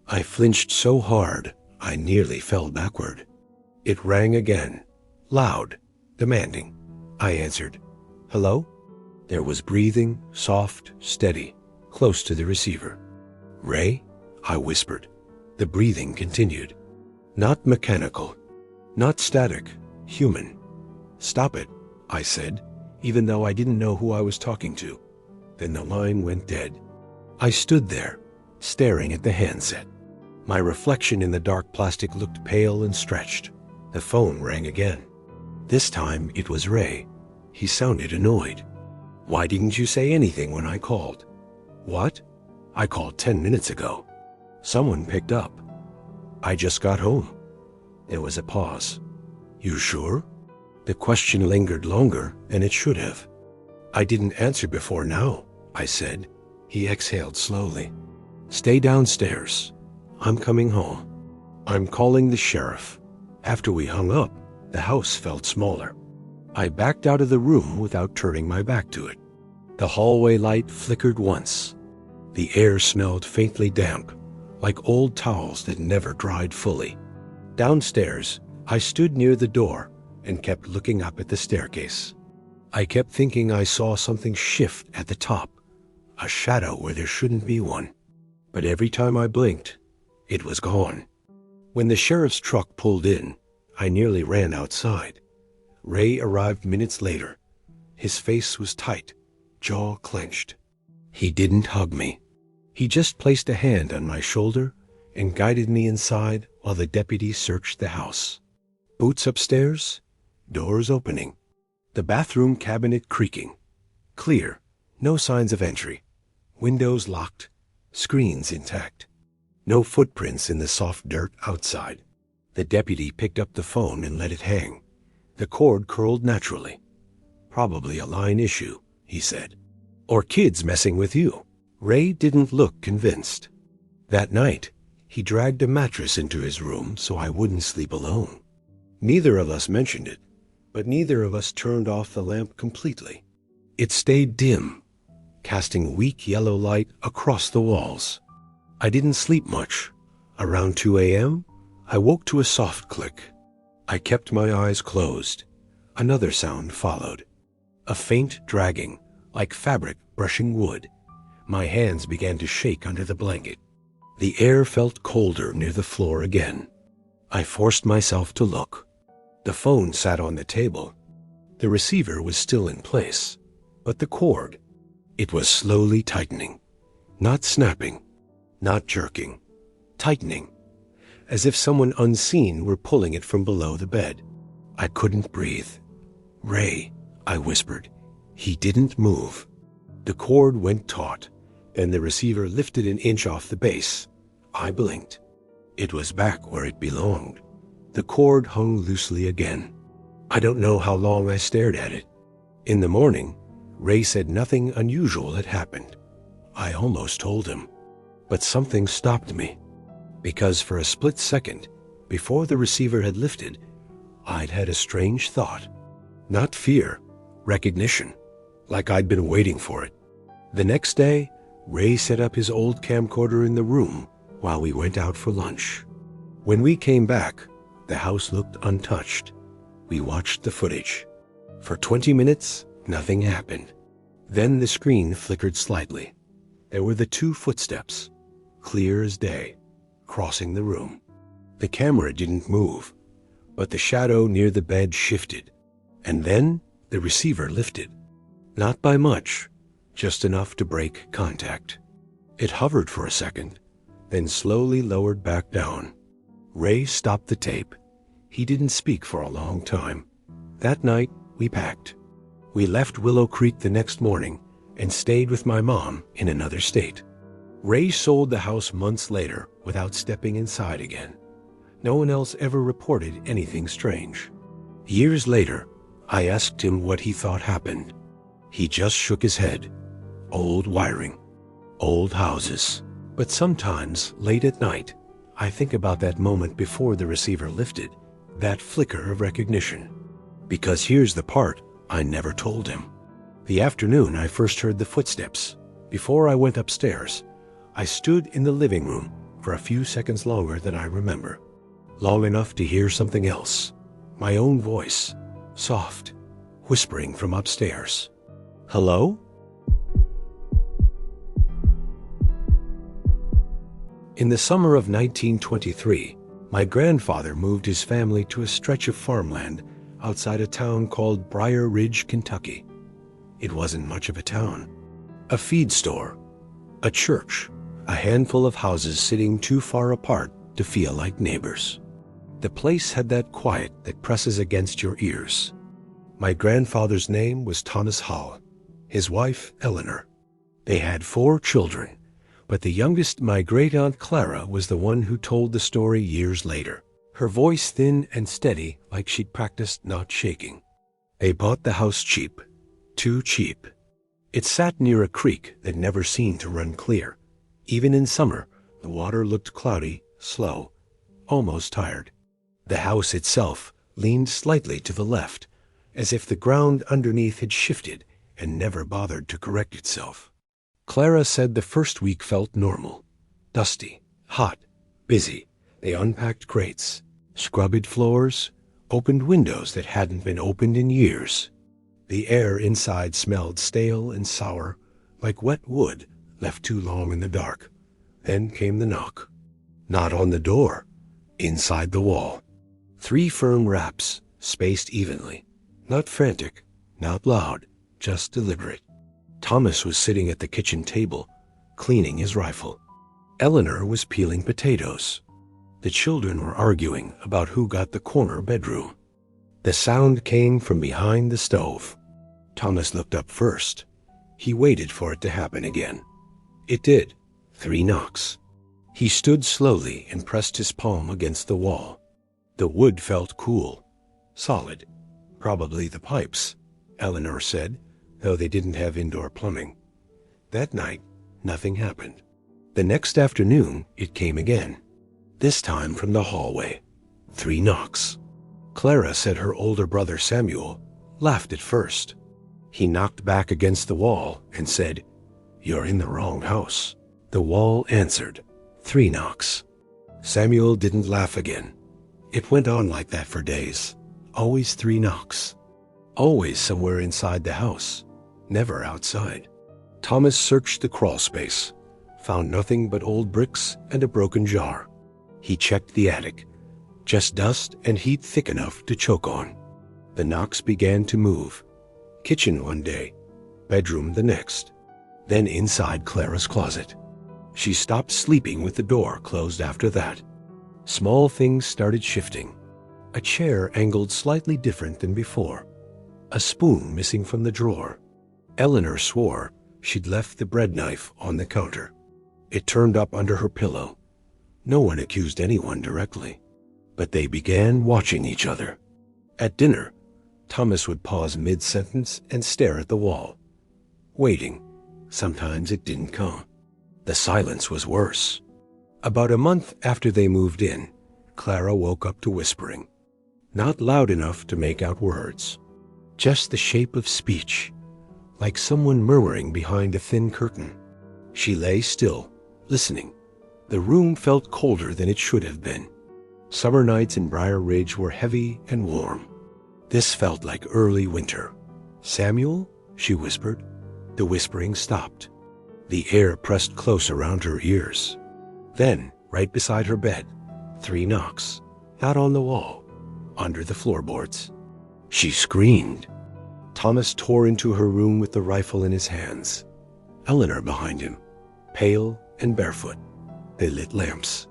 I flinched so hard I nearly fell backward. It rang again, loud, demanding. I answered. Hello? There was breathing, soft, steady, close to the receiver. Ray? I whispered. The breathing continued. Not mechanical, not static, human. Stop it, I said, even though I didn't know who I was talking to. Then the line went dead. I stood there, staring at the handset. My reflection in the dark plastic looked pale and stretched. The phone rang again. This time it was Ray. He sounded annoyed. Why didn't you say anything when I called? What? I called 10 minutes ago. Someone picked up. I just got home. There was a pause. You sure? The question lingered longer, and it should have. I didn't answer before now, I said. He exhaled slowly. Stay downstairs. I'm coming home. I'm calling the sheriff. After we hung up, the house felt smaller. I backed out of the room without turning my back to it. The hallway light flickered once. The air smelled faintly damp, like old towels that never dried fully. Downstairs, I stood near the door and kept looking up at the staircase. I kept thinking I saw something shift at the top, a shadow where there shouldn't be one. But every time I blinked, it was gone. When the sheriff's truck pulled in, I nearly ran outside. Ray arrived minutes later. His face was tight, jaw clenched. He didn't hug me. He just placed a hand on my shoulder and guided me inside while the deputy searched the house. Boots upstairs, doors opening. The bathroom cabinet creaking. Clear, no signs of entry. Windows locked, screens intact. No footprints in the soft dirt outside. The deputy picked up the phone and let it hang. The cord curled naturally. Probably a line issue, he said. Or kids messing with you. Ray didn't look convinced. That night, he dragged a mattress into his room so I wouldn't sleep alone. Neither of us mentioned it, but neither of us turned off the lamp completely. It stayed dim, casting weak yellow light across the walls. I didn't sleep much. Around 2 a.m., I woke to a soft click. I kept my eyes closed. Another sound followed. A faint dragging, like fabric brushing wood. My hands began to shake under the blanket. The air felt colder near the floor again. I forced myself to look. The phone sat on the table. The receiver was still in place, but the cord, it was slowly tightening. Not snapping, not jerking, tightening, as if someone unseen were pulling it from below the bed. I couldn't breathe. Ray, I whispered. He didn't move. The cord went taut, and the receiver lifted an inch off the base. I blinked. It was back where it belonged. The cord hung loosely again. I don't know how long I stared at it. In the morning, Ray said nothing unusual had happened. I almost told him. But something stopped me. Because for a split second, before the receiver had lifted, I'd had a strange thought. Not fear, recognition, like I'd been waiting for it. The next day, Ray set up his old camcorder in the room while we went out for lunch. When we came back, the house looked untouched. We watched the footage. For 20 minutes, Nothing happened. Then the screen flickered slightly. There were the 2 footsteps, clear as day, crossing the room. The camera didn't move, but the shadow near the bed shifted, and then the receiver lifted. Not by much, just enough to break contact. It hovered for a second, then slowly lowered back down. Ray stopped the tape. He didn't speak for a long time. That night, we packed. We left Willow Creek the next morning and stayed with my mom in another state. Ray sold the house months later without stepping inside again. No one else ever reported anything strange. Years later, I asked him what he thought happened. He just shook his head. Old wiring, old houses. But sometimes, late at night, I think about that moment before the receiver lifted, that flicker of recognition. Because here's the part I never told him. The afternoon I first heard the footsteps, before I went upstairs, I stood in the living room for a few seconds longer than I remember. Long enough to hear something else. My own voice, soft, whispering from upstairs. Hello? In the summer of 1923, my grandfather moved his family to a stretch of farmland outside a town called Briar Ridge, Kentucky. It wasn't much of a town. A feed store, a church, a handful of houses sitting too far apart to feel like neighbors. The place had that quiet that presses against your ears. My grandfather's name was Thomas Hull, his wife Eleanor. They had 4 children, but the youngest, my great-aunt Clara, was the one who told the story years later, her voice thin and steady like she'd practiced not shaking. They bought the house cheap, too cheap. It sat near a creek that never seemed to run clear. Even in summer, the water looked cloudy, slow, almost tired. The house itself leaned slightly to the left, as if the ground underneath had shifted and never bothered to correct itself. Clara said the first week felt normal. Dusty, hot, busy. They unpacked crates, scrubbed floors, opened windows that hadn't been opened in years. The air inside smelled stale and sour, like wet wood left too long in the dark. Then came the knock. Not on the door, inside the wall. 3 firm raps, spaced evenly. Not frantic, not loud, just deliberate. Thomas was sitting at the kitchen table, cleaning his rifle. Eleanor was peeling potatoes. The children were arguing about who got the corner bedroom. The sound came from behind the stove. Thomas looked up first. He waited for it to happen again. It did. 3 knocks. He stood slowly and pressed his palm against the wall. The wood felt cool, solid. Probably the pipes, Eleanor said, though they didn't have indoor plumbing. That night, nothing happened. The next afternoon, it came again. This time from the hallway. 3 knocks. Clara said her older brother Samuel laughed at first. He knocked back against the wall and said, "You're in the wrong house." The wall answered. 3 knocks. Samuel didn't laugh again. It went on like that for days. Always 3 knocks. Always somewhere inside the house. Never outside. Thomas searched the crawl space. Found nothing but old bricks and a broken jar. He checked the attic. Just dust and heat thick enough to choke on. The knocks began to move. Kitchen one day. Bedroom the next. Then inside Clara's closet. She stopped sleeping with the door closed after that. Small things started shifting. A chair angled slightly different than before. A spoon missing from the drawer. Eleanor swore she'd left the bread knife on the counter. It turned up under her pillow. No one accused anyone directly, but they began watching each other. At dinner, Thomas would pause mid-sentence and stare at the wall. Waiting. Sometimes it didn't come. The silence was worse. About a month after they moved in, Clara woke up to whispering. Not loud enough to make out words. Just the shape of speech, like someone murmuring behind a thin curtain. She lay still, listening. The room felt colder than it should have been. Summer nights in Briar Ridge were heavy and warm. This felt like early winter. Samuel she whispered. The whispering stopped. The air pressed close around her ears. Then, right beside her bed, 3 knocks, not on the wall, under the floorboards. She screamed. Thomas tore into her room with the rifle in his hands. Eleanor behind him, pale and barefoot. They lit lamps.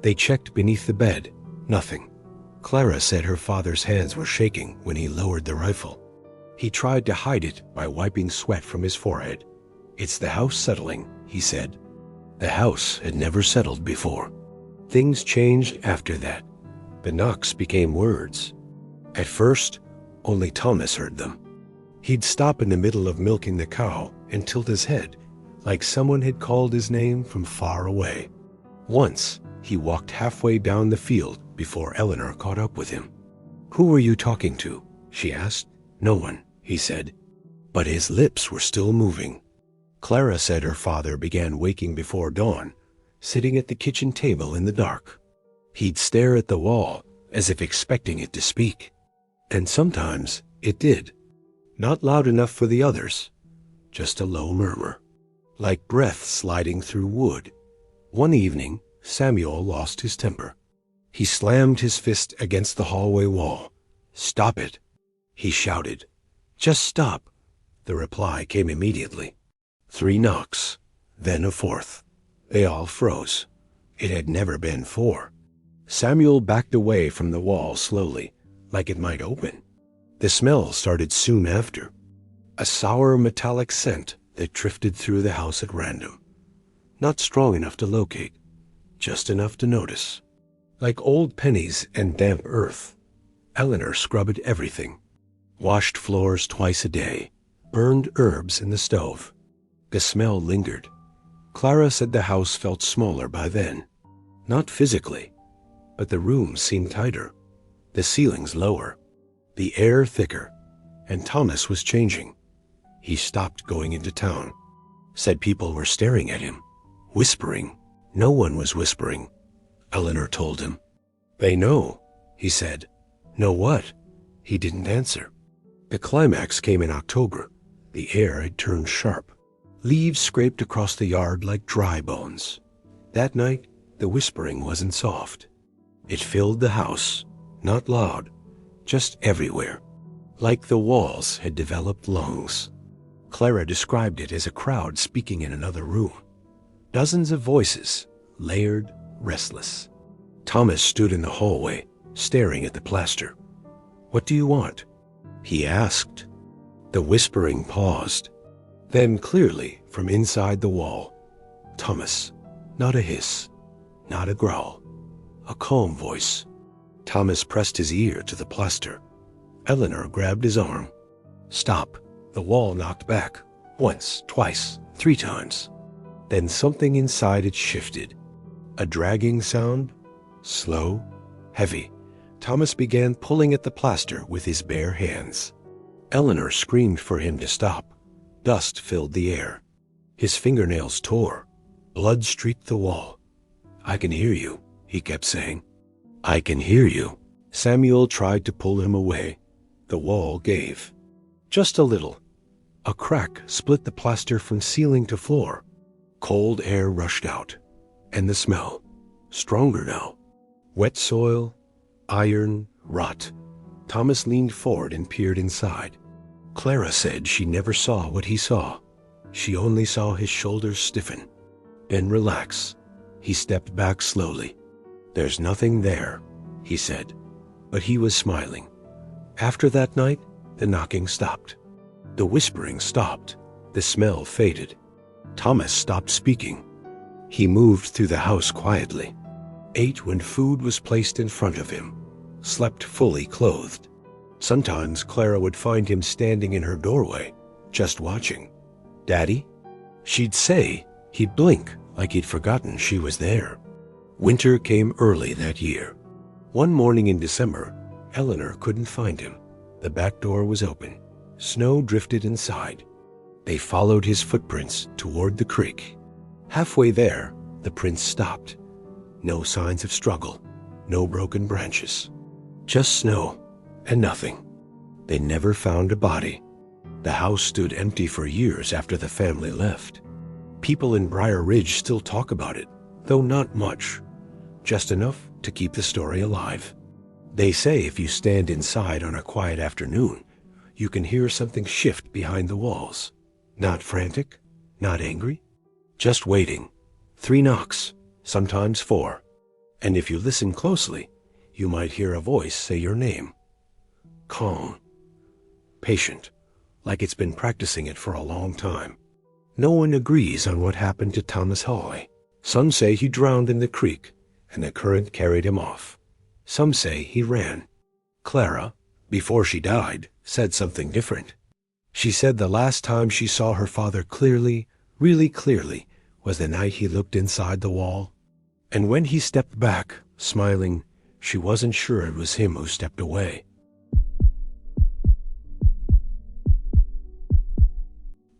They checked beneath the bed. Nothing. Clara said her father's hands were shaking when he lowered the rifle. He tried to hide it by wiping sweat from his forehead. "It's the house settling," he said. The house had never settled before. Things changed after that. The knocks became words. At first, only Thomas heard them. He'd stop in the middle of milking the cow and tilt his head, like someone had called his name from far away. Once, he walked halfway down the field before Eleanor caught up with him. "Who were you talking to?" she asked. "No one," he said. But his lips were still moving. Clara said her father began waking before dawn, sitting at the kitchen table in the dark. He'd stare at the wall as if expecting it to speak. And sometimes it did. Not loud enough for the others, just a low murmur, like breath sliding through wood. One evening, Samuel lost his temper. He slammed his fist against the hallway wall. "Stop it," he shouted. "Just stop." The reply came immediately. 3 knocks, then a 4th. They all froze. It had never been 4. Samuel backed away from the wall slowly, like it might open. The smell started soon after. A sour metallic scent that drifted through the house at random. Not strong enough to locate, just enough to notice. Like old pennies and damp earth, Eleanor scrubbed everything. Washed floors twice a day, burned herbs in the stove. The smell lingered. Clara said the house felt smaller by then. Not physically, but the rooms seemed tighter, the ceilings lower, the air thicker, and Thomas was changing. He stopped going into town. Said people were staring at him, whispering. No one was whispering, Eleanor told him. "They know," he said. "Know what?" He didn't answer. The climax came in October. The air had turned sharp. Leaves scraped across the yard like dry bones. That night, the whispering wasn't soft. It filled the house, not loud, just everywhere. Like the walls had developed lungs. Clara described it as a crowd speaking in another room. Dozens of voices, layered, restless. Thomas stood in the hallway, staring at the plaster. "What do you want?" he asked. The whispering paused. Then clearly, from inside the wall, "Thomas," not a hiss, not a growl, a calm voice. Thomas pressed his ear to the plaster. Eleanor grabbed his arm. "Stop." The wall knocked back, once, twice, 3 times. Then something inside it shifted. A dragging sound, slow, heavy. Thomas began pulling at the plaster with his bare hands. Eleanor screamed for him to stop. Dust filled the air. His fingernails tore. Blood streaked the wall. "I can hear you," he kept saying. "I can hear you." Samuel tried to pull him away. The wall gave. Just a little. A crack split the plaster from ceiling to floor. Cold air rushed out. And the smell, stronger now. Wet soil, iron, rot. Thomas leaned forward and peered inside. Clara said she never saw what he saw. She only saw his shoulders stiffen, then relax. He stepped back slowly. "There's nothing there," he said, but he was smiling. After that night, the knocking stopped. The whispering stopped. The smell faded. Thomas stopped speaking. He moved through the house quietly, ate when food was placed in front of him, slept fully clothed. Sometimes Clara would find him standing in her doorway, just watching. "Daddy?" She'd say. He'd blink like he'd forgotten she was there. Winter came early that year. One morning in December, Eleanor couldn't find him. The back door was open. Snow drifted inside. They followed his footprints toward the creek. Halfway there, the prints stopped. No signs of struggle, no broken branches. Just snow and nothing. They never found a body. The house stood empty for years after the family left. People in Briar Ridge still talk about it, though not much, just enough to keep the story alive. They say if you stand inside on a quiet afternoon, you can hear something shift behind the walls. Not frantic, not angry, just waiting. 3 knocks, sometimes 4. And if you listen closely, you might hear a voice say your name. Calm, patient, like it's been practicing it for a long time. No one agrees on what happened to Thomas Holloway. Some say he drowned in the creek and the current carried him off. Some say he ran. Clara, before she died, said something different. She said the last time she saw her father clearly, really clearly, was the night he looked inside the wall. And when he stepped back, smiling, she wasn't sure it was him who stepped away.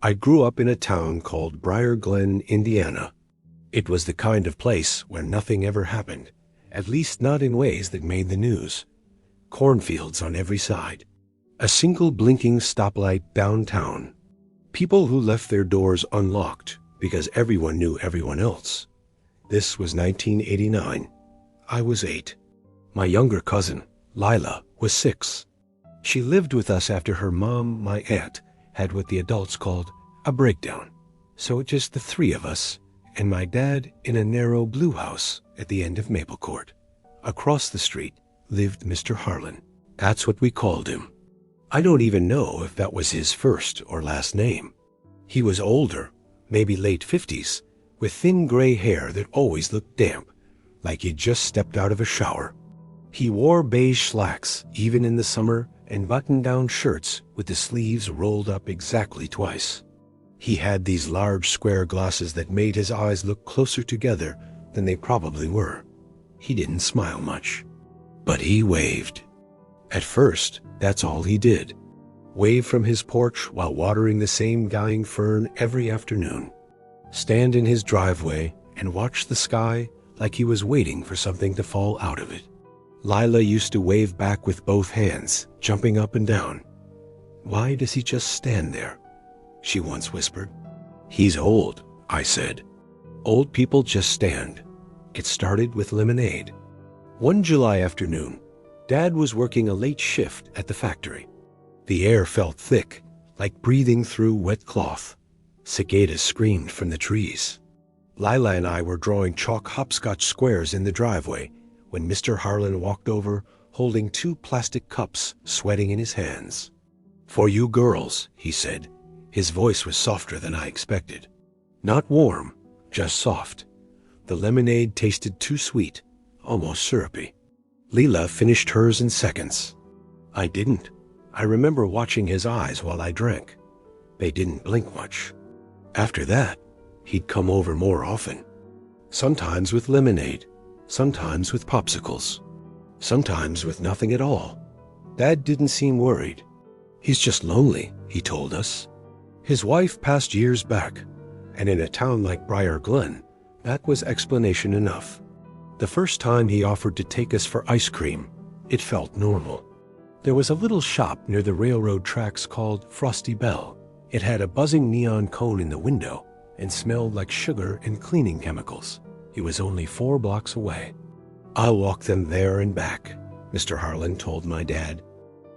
I grew up in a town called Briar Glen, Indiana. It was the kind of place where nothing ever happened, at least not in ways that made the news. Cornfields on every side. A single blinking stoplight downtown. People who left their doors unlocked because everyone knew everyone else. This was 1989. I was 8. My younger cousin, Lila, was 6. She lived with us after her mom, my aunt, had what the adults called a breakdown. So just the 3 of us, and my dad in a narrow blue house at the end of Maple Court. Across the street lived Mr. Harlan. That's what we called him. I don't even know if that was his first or last name. He was older, maybe late 50s, with thin gray hair that always looked damp, like he'd just stepped out of a shower. He wore beige slacks, even in the summer, and button-down shirts with the sleeves rolled up exactly twice. He had these large square glasses that made his eyes look closer together than they probably were. He didn't smile much, but he waved. At first, that's all he did. Wave from his porch while watering the same dying fern every afternoon. Stand in his driveway and watch the sky like he was waiting for something to fall out of it. Lila used to wave back with both hands, jumping up and down. "Why does he just stand there?" she once whispered. "He's old," I said. "Old people just stand." It started with lemonade. One July afternoon, Dad was working a late shift at the factory. The air felt thick, like breathing through wet cloth. Cicadas screamed from the trees. Lila and I were drawing chalk hopscotch squares in the driveway when Mr. Harlan walked over holding 2 plastic cups, sweating in his hands. "For you girls," he said. His voice was softer than I expected. Not warm, just soft. The lemonade tasted too sweet, almost syrupy. Leela finished hers in seconds. I didn't. I remember watching his eyes while I drank. They didn't blink much. After that, he'd come over more often. Sometimes with lemonade, sometimes with popsicles, sometimes with nothing at all. Dad didn't seem worried. "He's just lonely," he told us. His wife passed years back, and in a town like Briar Glen, that was explanation enough. The first time he offered to take us for ice cream, it felt normal. There was a little shop near the railroad tracks called Frosty Bell. It had a buzzing neon cone in the window and smelled like sugar and cleaning chemicals. It was only 4 blocks away. "I'll walk them there and back," Mr. Harlan told my dad.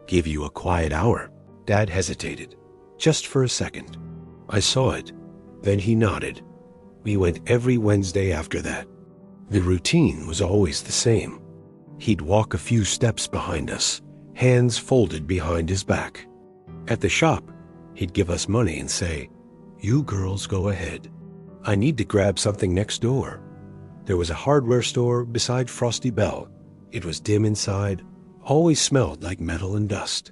"Give you a quiet hour." Dad hesitated, just for a second. I saw it. Then he nodded. We went every Wednesday after that. The routine was always the same. He'd walk a few steps behind us, hands folded behind his back. At the shop, he'd give us money and say, "You girls go ahead. I need to grab something next door." There was a hardware store beside Frosty Bell. It was dim inside, always smelled like metal and dust.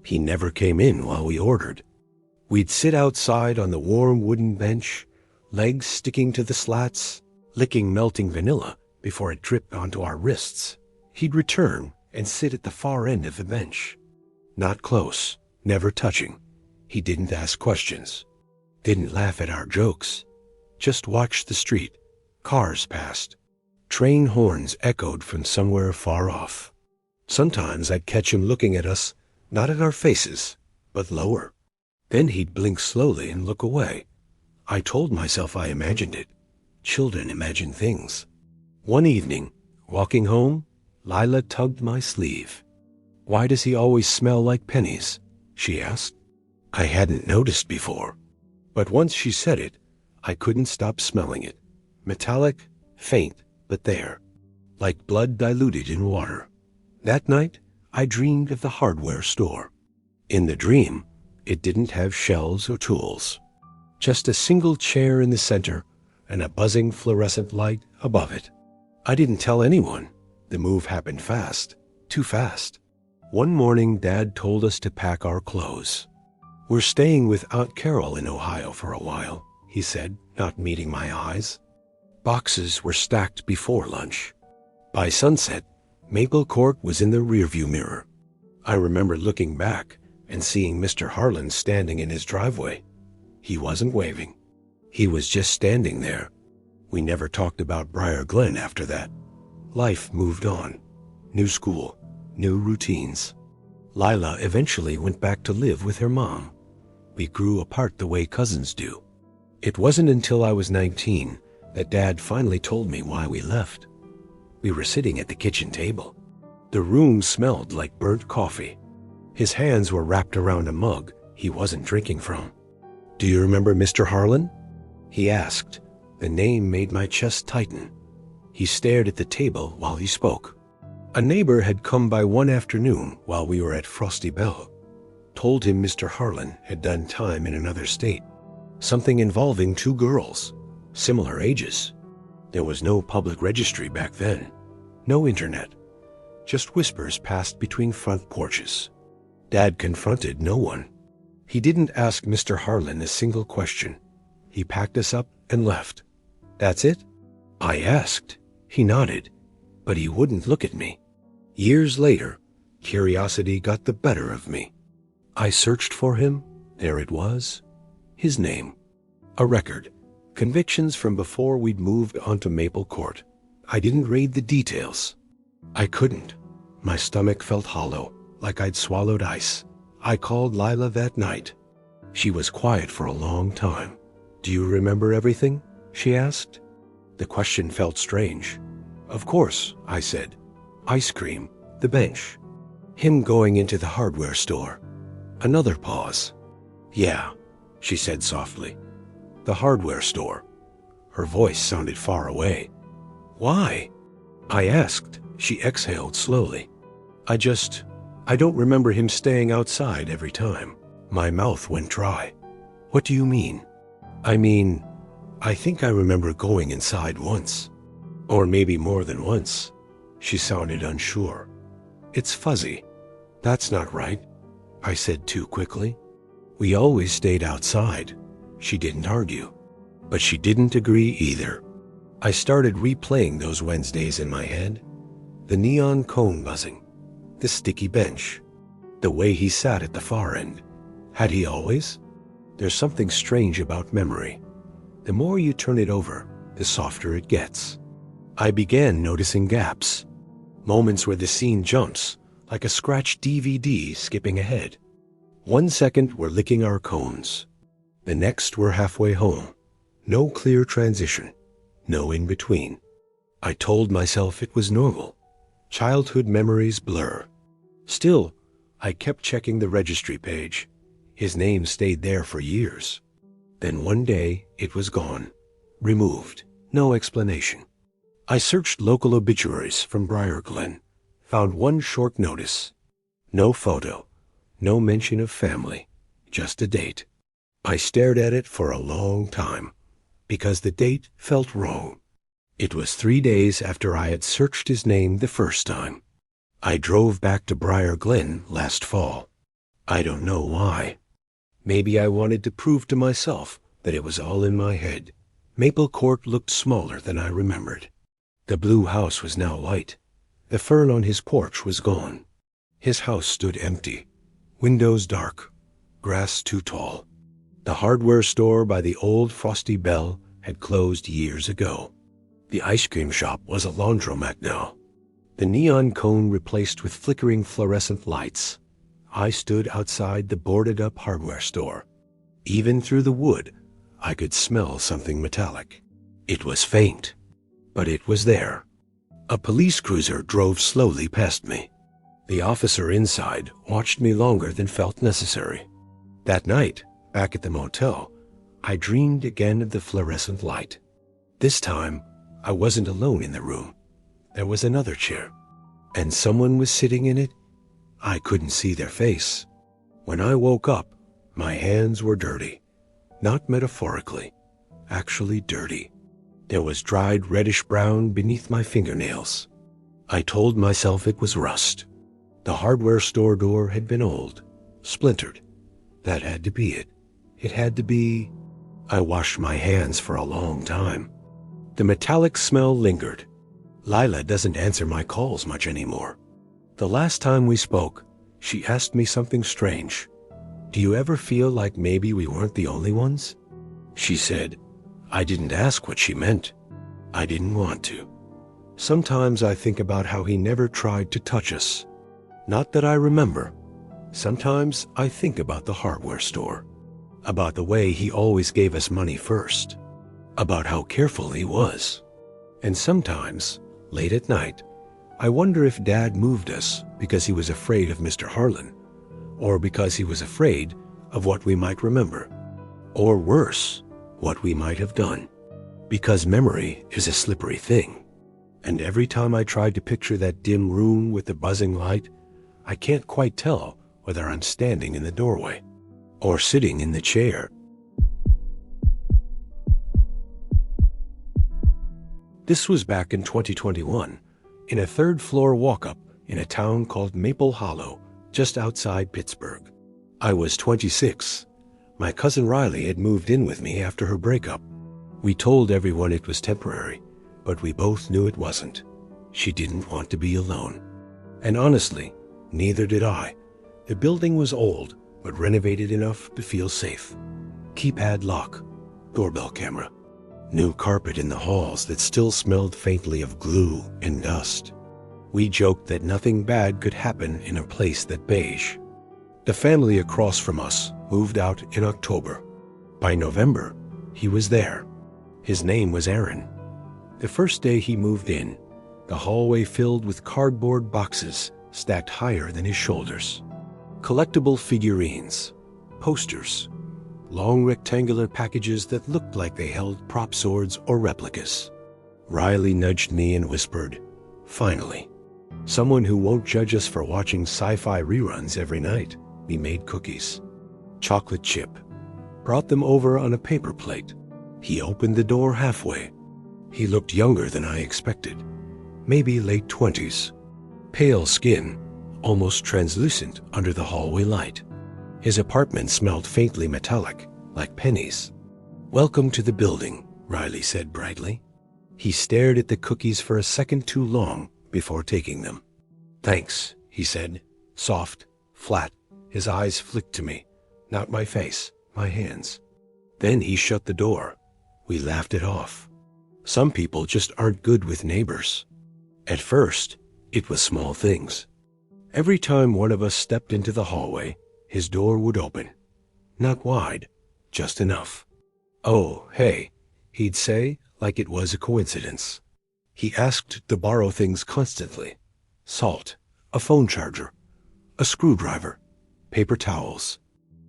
He never came in while we ordered. We'd sit outside on the warm wooden bench, legs sticking to the slats, licking melting vanilla before it dripped onto our wrists. He'd return and sit at the far end of the bench. Not close, never touching. He didn't ask questions, didn't laugh at our jokes, just watched the street. Cars passed. Train horns echoed from somewhere far off. Sometimes I'd catch him looking at us, not at our faces, but lower. Then he'd blink slowly and look away. I told myself I imagined it. Children imagine things. One evening, walking home, Lila tugged my sleeve. "Why does he always smell like pennies?" she asked. I hadn't noticed before. But once she said it, I couldn't stop smelling it. Metallic, faint, but there. Like blood diluted in water. That night, I dreamed of the hardware store. In the dream, it didn't have shelves or tools. Just a single chair in the center and a buzzing fluorescent light above it. I didn't tell anyone. The move happened fast. Too fast. One morning, Dad told us to pack our clothes. "We're staying with Aunt Carol in Ohio for a while," he said, not meeting my eyes. Boxes were stacked before lunch. By sunset, Maple Court was in the rearview mirror. I remember looking back and seeing Mr. Harlan standing in his driveway. He wasn't waving. He was just standing there. We never talked about Briar Glen after that. Life moved on. New school, new routines. Lila eventually went back to live with her mom. We grew apart the way cousins do. It wasn't until I was 19 that Dad finally told me why we left. We were sitting at the kitchen table. The room smelled like burnt coffee. His hands were wrapped around a mug he wasn't drinking from. "Do you remember Mr. Harlan?" he asked. The name made my chest tighten. He stared at the table while he spoke. A neighbor had come by one afternoon while we were at Frosty Bell. Told him Mr. Harlan had done time in another state. Something involving 2 girls, similar ages. There was no public registry back then. No internet. Just whispers passed between front porches. Dad confronted no one. He didn't ask Mr. Harlan a single question. He packed us up and left. "That's it?" I asked. He nodded, but he wouldn't look at me. Years later, curiosity got the better of me. I searched for him. There it was. His name. A record. Convictions from before we'd moved onto Maple Court. I didn't read the details. I couldn't. My stomach felt hollow, like I'd swallowed ice. I called Lila that night. She was quiet for a long time. "Do you remember everything?" she asked. The question felt strange. "Of course," I said. "Ice cream, the bench, him going into the hardware store." Another pause. "Yeah," she said softly. "The hardware store." Her voice sounded far away. "Why?" I asked. She exhaled slowly. I don't remember him staying outside every time." My mouth went dry. "What do you mean?" I think I remember going inside once. Or maybe more than once." She sounded unsure. "It's fuzzy." "That's not right," I said too quickly. "We always stayed outside." She didn't argue. But she didn't agree either. I started replaying those Wednesdays in my head. The neon cone buzzing. The sticky bench. The way he sat at the far end. Had he always? There's something strange about memory. The more you turn it over, the softer it gets. I began noticing gaps. Moments where the scene jumps, like a scratched DVD skipping ahead. 1 second we're licking our cones. The next we're halfway home. No clear transition. No in between. I told myself it was normal. Childhood memories blur. Still, I kept checking the registry page. His name stayed there for years. Then one day, it was gone. Removed. No explanation. I searched local obituaries from Briar Glen. Found one short notice. No photo. No mention of family. Just a date. I stared at it for a long time, because the date felt wrong. It was 3 days after I had searched his name the first time. I drove back to Briar Glen last fall. I don't know why. Maybe I wanted to prove to myself that it was all in my head. Maple Court looked smaller than I remembered. The blue house was now white. The fern on his porch was gone. His house stood empty. Windows dark. Grass too tall. The hardware store by the old Frosty Bell had closed years ago. The ice cream shop was a laundromat now. The neon cone replaced with flickering fluorescent lights. I stood outside the boarded-up hardware store. Even through the wood, I could smell something metallic. It was faint, but it was there. A police cruiser drove slowly past me. The officer inside watched me longer than felt necessary. That night, back at the motel, I dreamed again of the fluorescent light. This time, I wasn't alone in the room. There was another chair, and someone was sitting in it. I couldn't see their face. When I woke up, my hands were dirty. Not metaphorically, actually dirty. There was dried reddish-brown beneath my fingernails. I told myself it was rust. The hardware store door had been old, splintered. That had to be it. It had to be... I washed my hands for a long time. The metallic smell lingered. Lila doesn't answer my calls much anymore. The last time we spoke, she asked me something strange. Do you ever feel like maybe we weren't the only ones? She said. I didn't ask what she meant. I didn't want to. Sometimes I think about how he never tried to touch us. Not that I remember. Sometimes I think about the hardware store. About the way he always gave us money first. About how careful he was. And sometimes, late at night, I wonder if Dad moved us because he was afraid of Mr. Harlan, or because he was afraid of what we might remember, or worse, what we might have done. Because memory is a slippery thing, and every time I try to picture that dim room with the buzzing light, I can't quite tell whether I'm standing in the doorway or sitting in the chair. This was back in 2021, in a third-floor walk-up in a town called Maple Hollow, just outside Pittsburgh. I was 26. My cousin Riley had moved in with me after her breakup. We told everyone it was temporary, but we both knew it wasn't. She didn't want to be alone. And honestly, neither did I. The building was old, but renovated enough to feel safe. Keypad lock, doorbell camera, new carpet in the halls that still smelled faintly of glue and dust. We joked that nothing bad could happen in a place that beige. The family across from us moved out in October. By November, he was there. His name was Aaron. The first day he moved in, the hallway filled with cardboard boxes stacked higher than his shoulders. Collectible figurines, posters, long rectangular packages that looked like they held prop swords or replicas. Riley nudged me and whispered, "Finally, someone who won't judge us for watching sci-fi reruns every night." We made cookies. Chocolate chip. Brought them over on a paper plate. He opened the door halfway. He looked younger than I expected. Maybe late 20s. Pale skin, almost translucent under the hallway light. His apartment smelled faintly metallic, like pennies. "Welcome to the building," Riley said brightly. He stared at the cookies for a second too long before taking them. "Thanks," he said, soft, flat. His eyes flicked to me, not my face, my hands. Then he shut the door. We laughed it off. Some people just aren't good with neighbors. At first, it was small things. Every time one of us stepped into the hallway, his door would open. Not wide, just enough. "Oh, hey," he'd say, like it was a coincidence. He asked to borrow things constantly. Salt, a phone charger, a screwdriver, paper towels.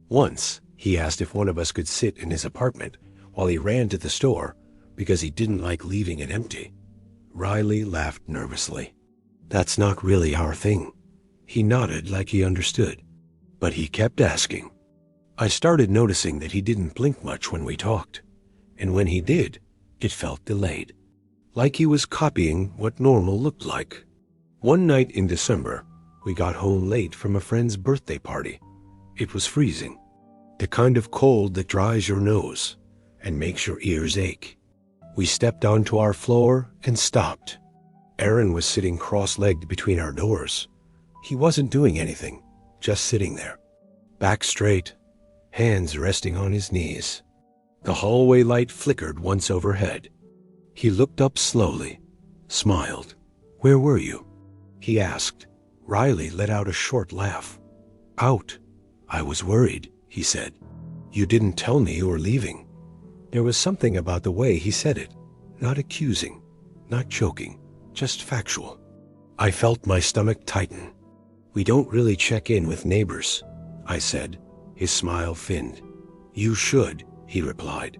Once, he asked if one of us could sit in his apartment while he ran to the store because he didn't like leaving it empty. Riley laughed nervously. "That's not really our thing." He nodded like he understood, but he kept asking. I started noticing that he didn't blink much when we talked, and when he did, it felt delayed, like he was copying what normal looked like. One night in December, we got home late from a friend's birthday party. It was freezing, the kind of cold that dries your nose and makes your ears ache. We stepped onto our floor and stopped. Aaron was sitting cross-legged between our doors. He wasn't doing anything, just sitting there, back straight, hands resting on his knees. The hallway light flickered once overhead. He looked up slowly, smiled. "Where were you?" he asked. Riley let out a short laugh. "Out. I was worried," he said. You didn't tell me you were leaving." There was something about the way he said it. Not accusing, not joking, just factual. I felt my stomach tighten. "We don't really check in with neighbors," I said. His smile thinned. "You should," he replied.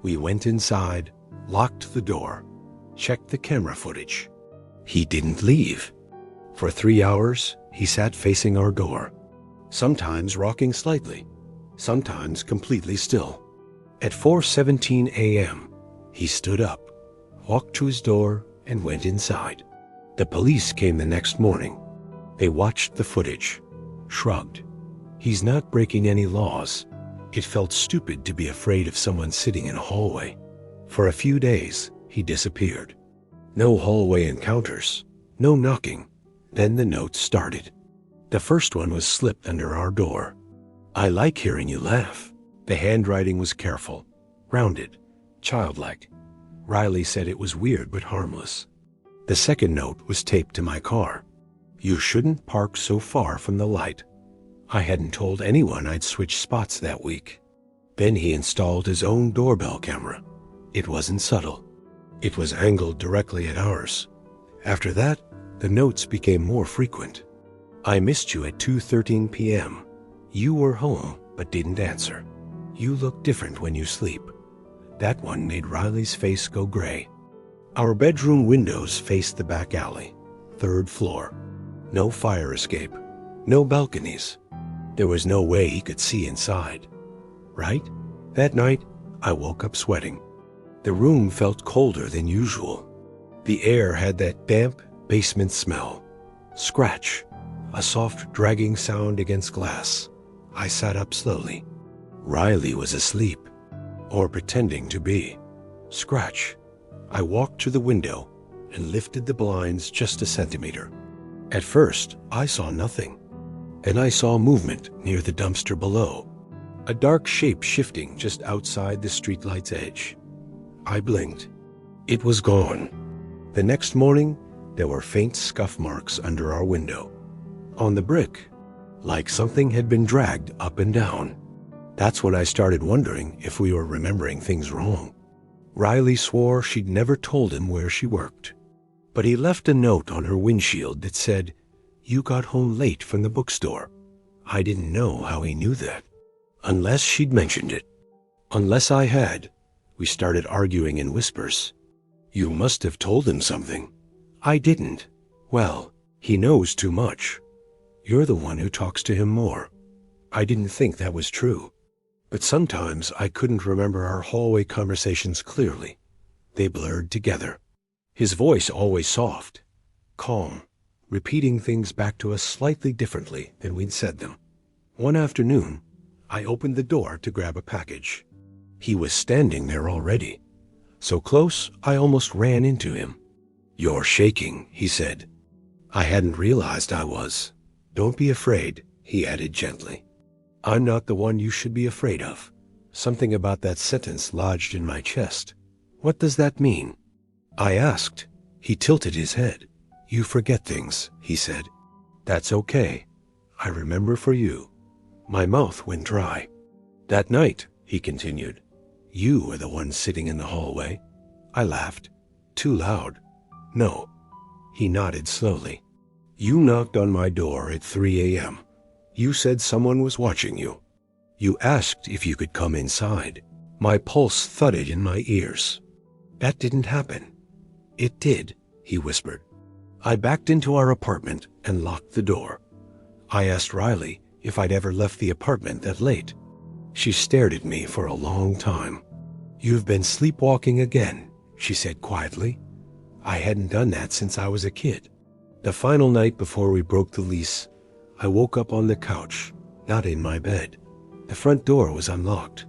We went inside, locked the door, checked the camera footage. He didn't leave. For 3 hours, he sat facing our door, sometimes rocking slightly, sometimes completely still. At 4:17 a.m., he stood up, walked to his door, and went inside. The police came the next morning. They watched the footage, shrugged. He's not breaking any laws. It felt stupid to be afraid of someone sitting in a hallway. For a few days, he disappeared. No hallway encounters, no knocking. Then the notes started. The first one was slipped under our door. "I like hearing you laugh." The handwriting was careful, rounded, childlike. Riley said it was weird but harmless. The second note was taped to my car. "You shouldn't park so far from the light." I hadn't told anyone I'd switched spots that week. Then he installed his own doorbell camera. It wasn't subtle. It was angled directly at ours. After that, the notes became more frequent. "I missed you at 2:13 p.m. You were home, but didn't answer. You look different when you sleep." That one made Riley's face go gray. Our bedroom windows faced the back alley, 3rd floor. No fire escape, no balconies. There was no way he could see inside. Right? That night, I woke up sweating. The room felt colder than usual. The air had that damp basement smell. Scratch, a soft dragging sound against glass. I sat up slowly. Riley was asleep, or pretending to be. Scratch. I walked to the window and lifted the blinds just a centimeter. At first, I saw nothing. And I saw movement near the dumpster below. A dark shape shifting just outside the streetlight's edge. I blinked. It was gone. The next morning, there were faint scuff marks under our window. On the brick, like something had been dragged up and down. That's when I started wondering if we were remembering things wrong. Riley swore she'd never told him where she worked. But he left a note on her windshield that said, "You got home late from the bookstore." I didn't know how he knew that. Unless she'd mentioned it. Unless I had. We started arguing in whispers. "You must have told him something." "I didn't." "Well, he knows too much. You're the one who talks to him more." I didn't think that was true. But sometimes I couldn't remember our hallway conversations clearly. They blurred together. His voice always soft, calm, repeating things back to us slightly differently than we'd said them. One afternoon, I opened the door to grab a package. He was standing there already, so close I almost ran into him. "You're shaking," he said. I hadn't realized I was. "Don't be afraid," he added gently. "I'm not the one you should be afraid of." Something about that sentence lodged in my chest. "What does that mean?" I asked. He tilted his head. "You forget things," he said. "That's okay. I remember for you." My mouth went dry. "That night," he continued, "you were the one sitting in the hallway." I laughed. Too loud. "No." He nodded slowly. "You knocked on my door at 3 a.m. You said someone was watching you. You asked if you could come inside." My pulse thudded in my ears. "That didn't happen." "It did," he whispered. I backed into our apartment and locked the door. I asked Riley if I'd ever left the apartment that late. She stared at me for a long time. "You've been sleepwalking again," she said quietly. I hadn't done that since I was a kid. The final night before we broke the lease, I woke up on the couch, not in my bed. The front door was unlocked.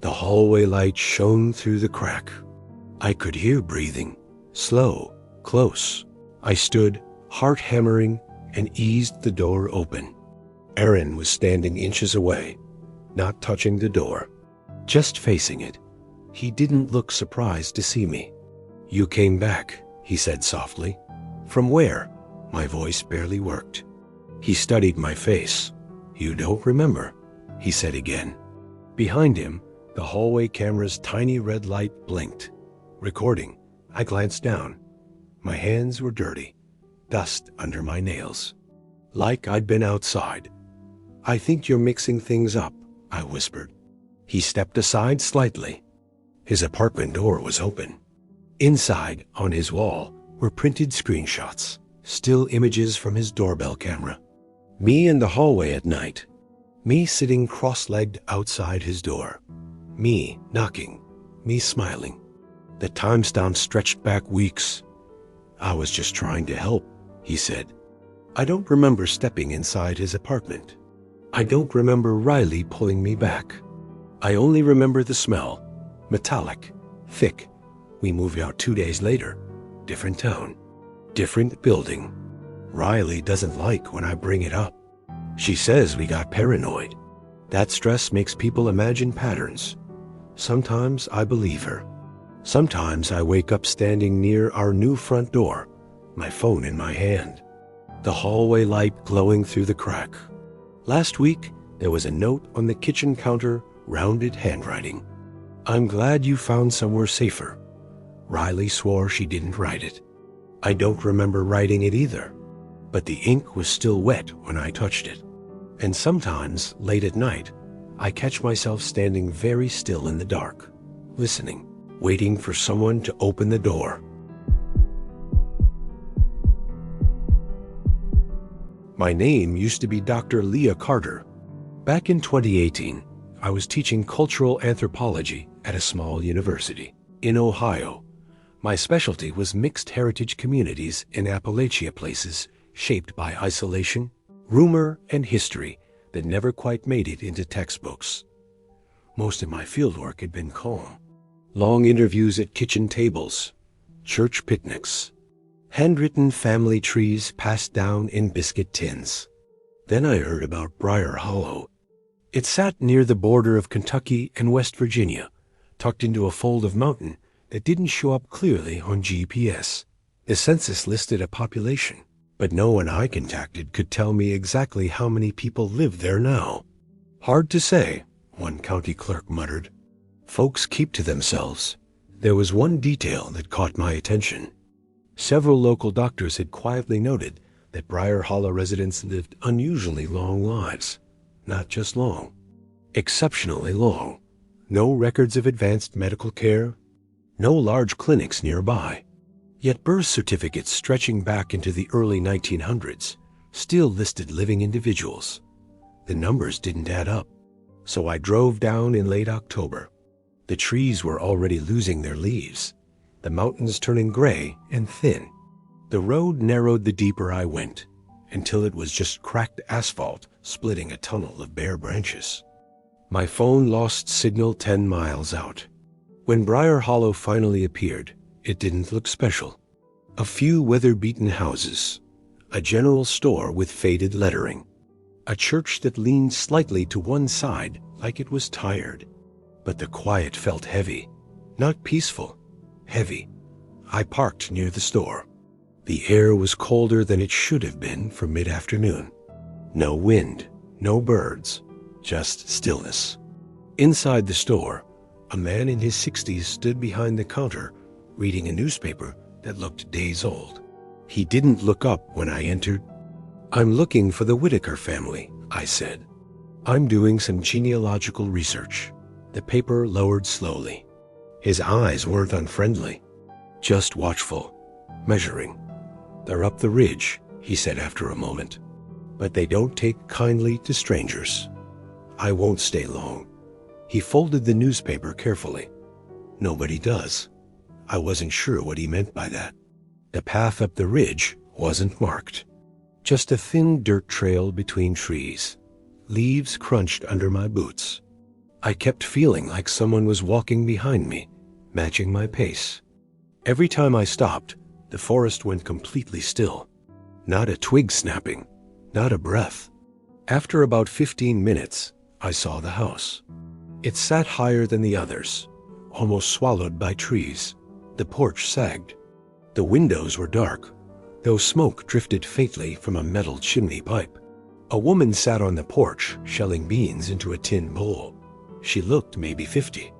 The hallway light shone through the crack. I could hear breathing, slow, close. I stood, heart hammering, and eased the door open. Aaron was standing inches away, not touching the door, just facing it. He didn't look surprised to see me. "You came back," he said softly. "From where?" My voice barely worked. He studied my face. "You don't remember," he said again. Behind him, the hallway camera's tiny red light blinked. Recording. I glanced down. My hands were dirty, dust under my nails. Like I'd been outside. "I think you're mixing things up," I whispered. He stepped aside slightly. His apartment door was open. Inside, on his wall, were printed screenshots, still images from his doorbell camera. Me in the hallway at night. Me sitting cross-legged outside his door. Me knocking. Me smiling. The timestamp stretched back weeks. "I was just trying to help," he said. I don't remember stepping inside his apartment. I don't remember Riley pulling me back. I only remember the smell. Metallic. Thick. We moved out 2 days later. Different town. Different building. Riley doesn't like when I bring it up. She says we got paranoid. That stress makes people imagine patterns. Sometimes I believe her. Sometimes I wake up standing near our new front door, my phone in my hand, the hallway light glowing through the crack. Last week, there was a note on the kitchen counter, rounded handwriting. "I'm glad you found somewhere safer." Riley swore she didn't write it. I don't remember writing it either, but the ink was still wet when I touched it. And sometimes, late at night, I catch myself standing very still in the dark, listening, waiting for someone to open the door. My name used to be Dr. Leah Carter. Back in 2018, I was teaching cultural anthropology at a small university in Ohio. My specialty was mixed heritage communities in Appalachia, places shaped by isolation, rumor, and history that never quite made it into textbooks. Most of my fieldwork had been calm. Long interviews at kitchen tables, church picnics, handwritten family trees passed down in biscuit tins. Then I heard about Briar Hollow. It sat near the border of Kentucky and West Virginia, tucked into a fold of mountain that didn't show up clearly on GPS. The census listed a population, but no one I contacted could tell me exactly how many people live there now. "Hard to say," one county clerk muttered. "Folks keep to themselves." There was one detail that caught my attention. Several local doctors had quietly noted that Briar Hollow residents lived unusually long lives. Not just long, exceptionally long. No records of advanced medical care, no large clinics nearby. Yet birth certificates stretching back into the early 1900s still listed living individuals. The numbers didn't add up. So I drove down in late October. The trees were already losing their leaves, the mountains turning gray and thin. The road narrowed the deeper I went, until it was just cracked asphalt splitting a tunnel of bare branches. My phone lost signal 10 miles out. When Briar Hollow finally appeared, it didn't look special. A few weather-beaten houses, a general store with faded lettering, a church that leaned slightly to one side like it was tired. But the quiet felt heavy, not peaceful, heavy. I parked near the store. The air was colder than it should have been for mid-afternoon. No wind, no birds, just stillness. Inside the store, a man in his 60s stood behind the counter, reading a newspaper that looked days old. He didn't look up when I entered. "I'm looking for the Whitaker family," I said. "I'm doing some genealogical research." The paper lowered slowly. His eyes weren't unfriendly, just watchful, measuring. "They're up the ridge," he said after a moment. "But they don't take kindly to strangers." "I won't stay long." He folded the newspaper carefully. "Nobody does." I wasn't sure what he meant by that. The path up the ridge wasn't marked. Just a thin dirt trail between trees. Leaves crunched under my boots. I kept feeling like someone was walking behind me, matching my pace. Every time I stopped, the forest went completely still. Not a twig snapping, not a breath. After about 15 minutes, I saw the house. It sat higher than the others, almost swallowed by trees. The porch sagged. The windows were dark, though smoke drifted faintly from a metal chimney pipe. A woman sat on the porch, shelling beans into a tin bowl. She looked maybe 50.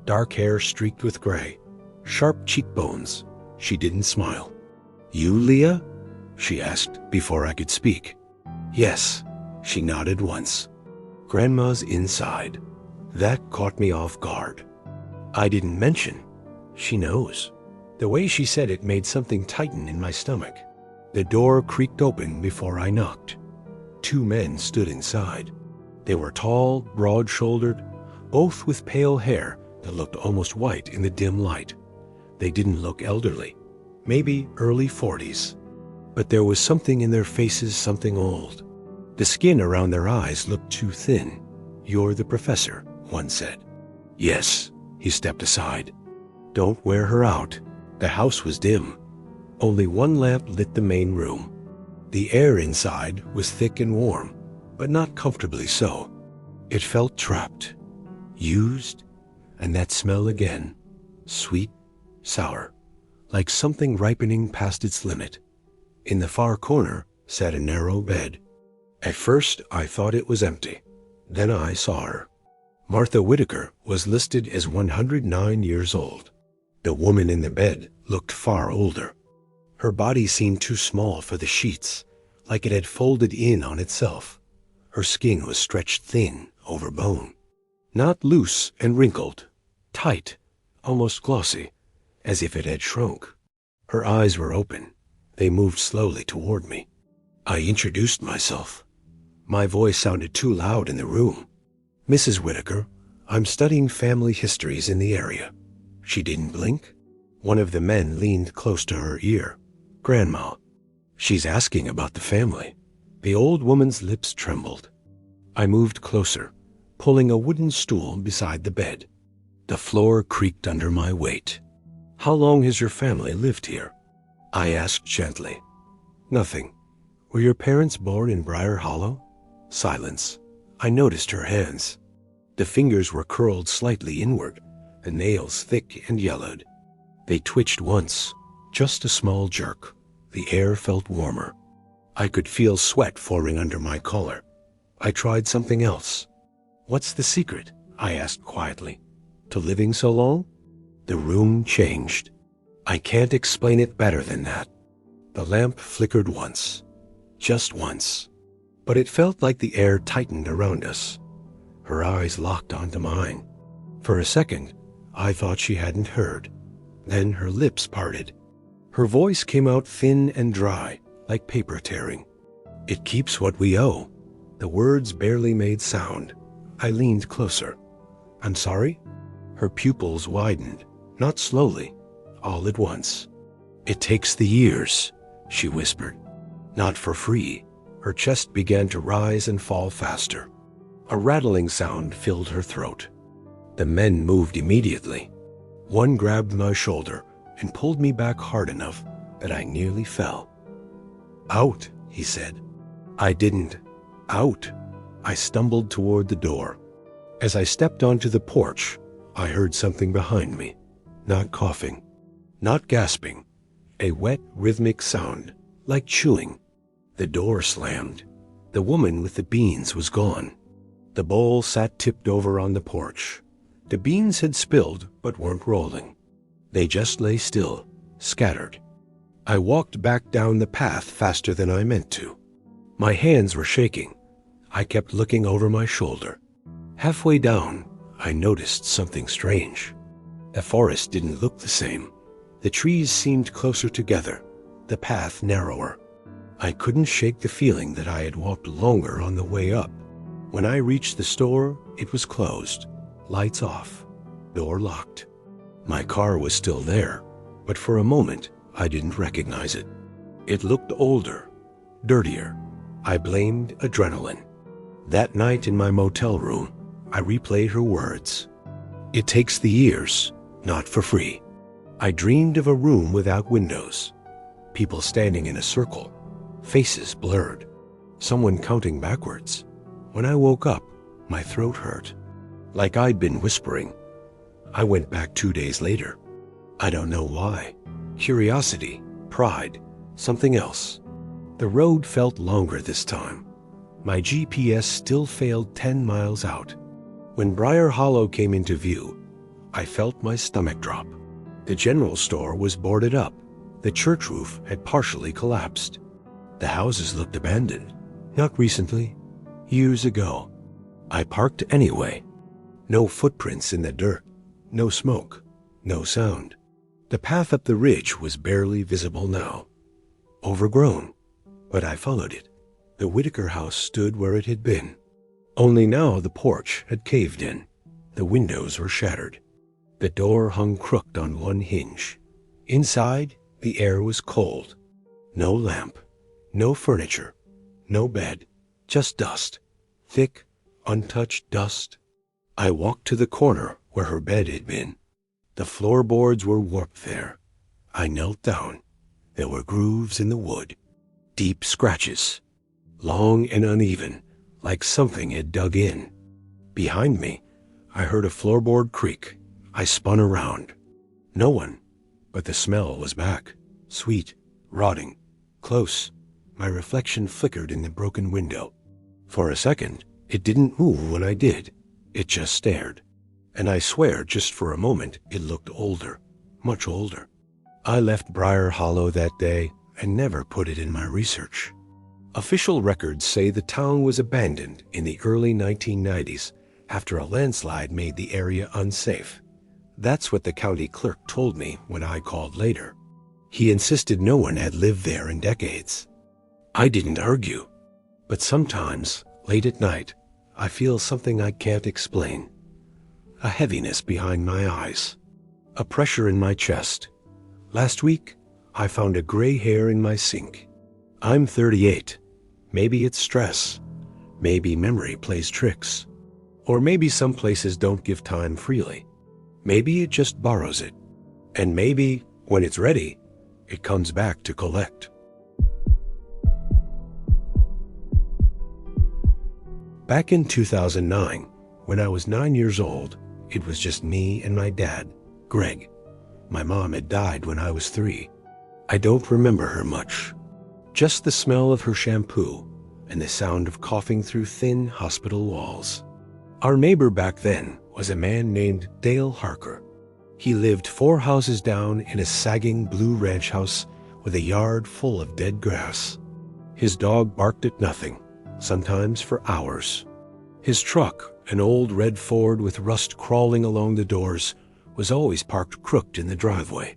Dark hair streaked with gray, sharp cheekbones. She didn't smile. "You, Leah?" she asked before I could speak. "Yes," she nodded once. "Grandma's inside." That caught me off guard. I didn't mention. She knows. The way she said it made something tighten in my stomach. The door creaked open before I knocked. 2 men stood inside. They were tall, broad-shouldered, both with pale hair that looked almost white in the dim light. They didn't look elderly, maybe early 40s. But there was something in their faces, something old. The skin around their eyes looked too thin. "You're the professor," one said. "Yes," he stepped aside. "Don't wear her out." The house was dim. Only one lamp lit the main room. The air inside was thick and warm, but not comfortably so. It felt trapped, used, and that smell again. Sweet, sour, like something ripening past its limit. In the far corner sat a narrow bed. At first I thought it was empty. Then I saw her. Martha Whitaker was listed as 109 years old. The woman in the bed looked far older. Her body seemed too small for the sheets, like it had folded in on itself. Her skin was stretched thin over bone, not loose and wrinkled, tight, almost glossy, as if it had shrunk. Her eyes were open. They moved slowly toward me. I introduced myself. My voice sounded too loud in the room. "Mrs. Whitaker, I'm studying family histories in the area." She didn't blink. One of the men leaned close to her ear. "Grandma, she's asking about the family." The old woman's lips trembled. I moved closer, pulling a wooden stool beside the bed. The floor creaked under my weight. "How long has your family lived here?" I asked gently. "Nothing." "Were your parents born in Briar Hollow?" Silence. I noticed her hands. The fingers were curled slightly inward, the nails thick and yellowed. They twitched once, just a small jerk. The air felt warmer. I could feel sweat forming under my collar. I tried something else. "What's the secret?" I asked quietly. "To living so long?" The room changed. I can't explain it better than that. The lamp flickered once. Just once. But it felt like the air tightened around us. Her eyes locked onto mine. For a second, I thought she hadn't heard. Then her lips parted. Her voice came out thin and dry, like paper tearing. "It keeps what we owe." The words barely made sound. I leaned closer. "I'm sorry?" Her pupils widened, not slowly, all at once. "It takes the years," she whispered. "Not for free." Her chest began to rise and fall faster. A rattling sound filled her throat. The men moved immediately. One grabbed my shoulder and pulled me back hard enough that I nearly fell. "Out," he said. I didn't. "Out." I stumbled toward the door. As I stepped onto the porch, I heard something behind me. Not coughing, not gasping. A wet, rhythmic sound, like chewing. The door slammed. The woman with the beans was gone. The bowl sat tipped over on the porch. The beans had spilled but weren't rolling. They just lay still, scattered. I walked back down the path faster than I meant to. My hands were shaking. I kept looking over my shoulder. Halfway down, I noticed something strange. The forest didn't look the same. The trees seemed closer together, the path narrower. I couldn't shake the feeling that I had walked longer on the way up. When I reached the store, it was closed. Lights off. Door locked. My car was still there, but for a moment, I didn't recognize it. It looked older, dirtier. I blamed adrenaline. That night in my motel room, I replayed her words. "It takes the years, not for free." I dreamed of a room without windows. People standing in a circle. Faces blurred. Someone counting backwards. When I woke up, my throat hurt. Like I'd been whispering. I went back 2 days later. I don't know why. Curiosity, pride, something else. The road felt longer this time. My GPS still failed 10 miles out. When Briar Hollow came into view, I felt my stomach drop. The general store was boarded up. The church roof had partially collapsed. The houses looked abandoned. Not recently, years ago. I parked anyway. No footprints in the dirt, no smoke, no sound. The path up the ridge was barely visible now. Overgrown, but I followed it. The Whitaker house stood where it had been. Only now the porch had caved in. The windows were shattered. The door hung crooked on one hinge. Inside, the air was cold. No lamp, no furniture, no bed, just dust. Thick, untouched dust. I walked to the corner where her bed had been. The floorboards were warped there. I knelt down. There were grooves in the wood. Deep scratches. Long and uneven, like something had dug in. Behind me, I heard a floorboard creak. I spun around. No one, but the smell was back. Sweet, rotting, close. My reflection flickered in the broken window. For a second, it didn't move when I did. It just stared. And I swear just for a moment it looked older, much older. I left Briar Hollow that day and never put it in my research. Official records say the town was abandoned in the early 1990s after a landslide made the area unsafe. That's what the county clerk told me when I called later. He insisted no one had lived there in decades. I didn't argue, but sometimes, late at night, I feel something I can't explain. A heaviness behind my eyes, a pressure in my chest. Last week, I found a gray hair in my sink. I'm 38. Maybe it's stress. Maybe memory plays tricks. Or maybe some places don't give time freely. Maybe it just borrows it. And maybe, when it's ready, it comes back to collect. Back in 2009, when I was 9 years old, it was just me and my dad, Greg. My mom had died when I was 3. I don't remember her much. Just the smell of her shampoo and the sound of coughing through thin hospital walls. Our neighbor back then was a man named Dale Harker. He lived 4 houses down in a sagging blue ranch house with a yard full of dead grass. His dog barked at nothing, sometimes for hours. His truck, an old red Ford with rust crawling along the doors, was always parked crooked in the driveway.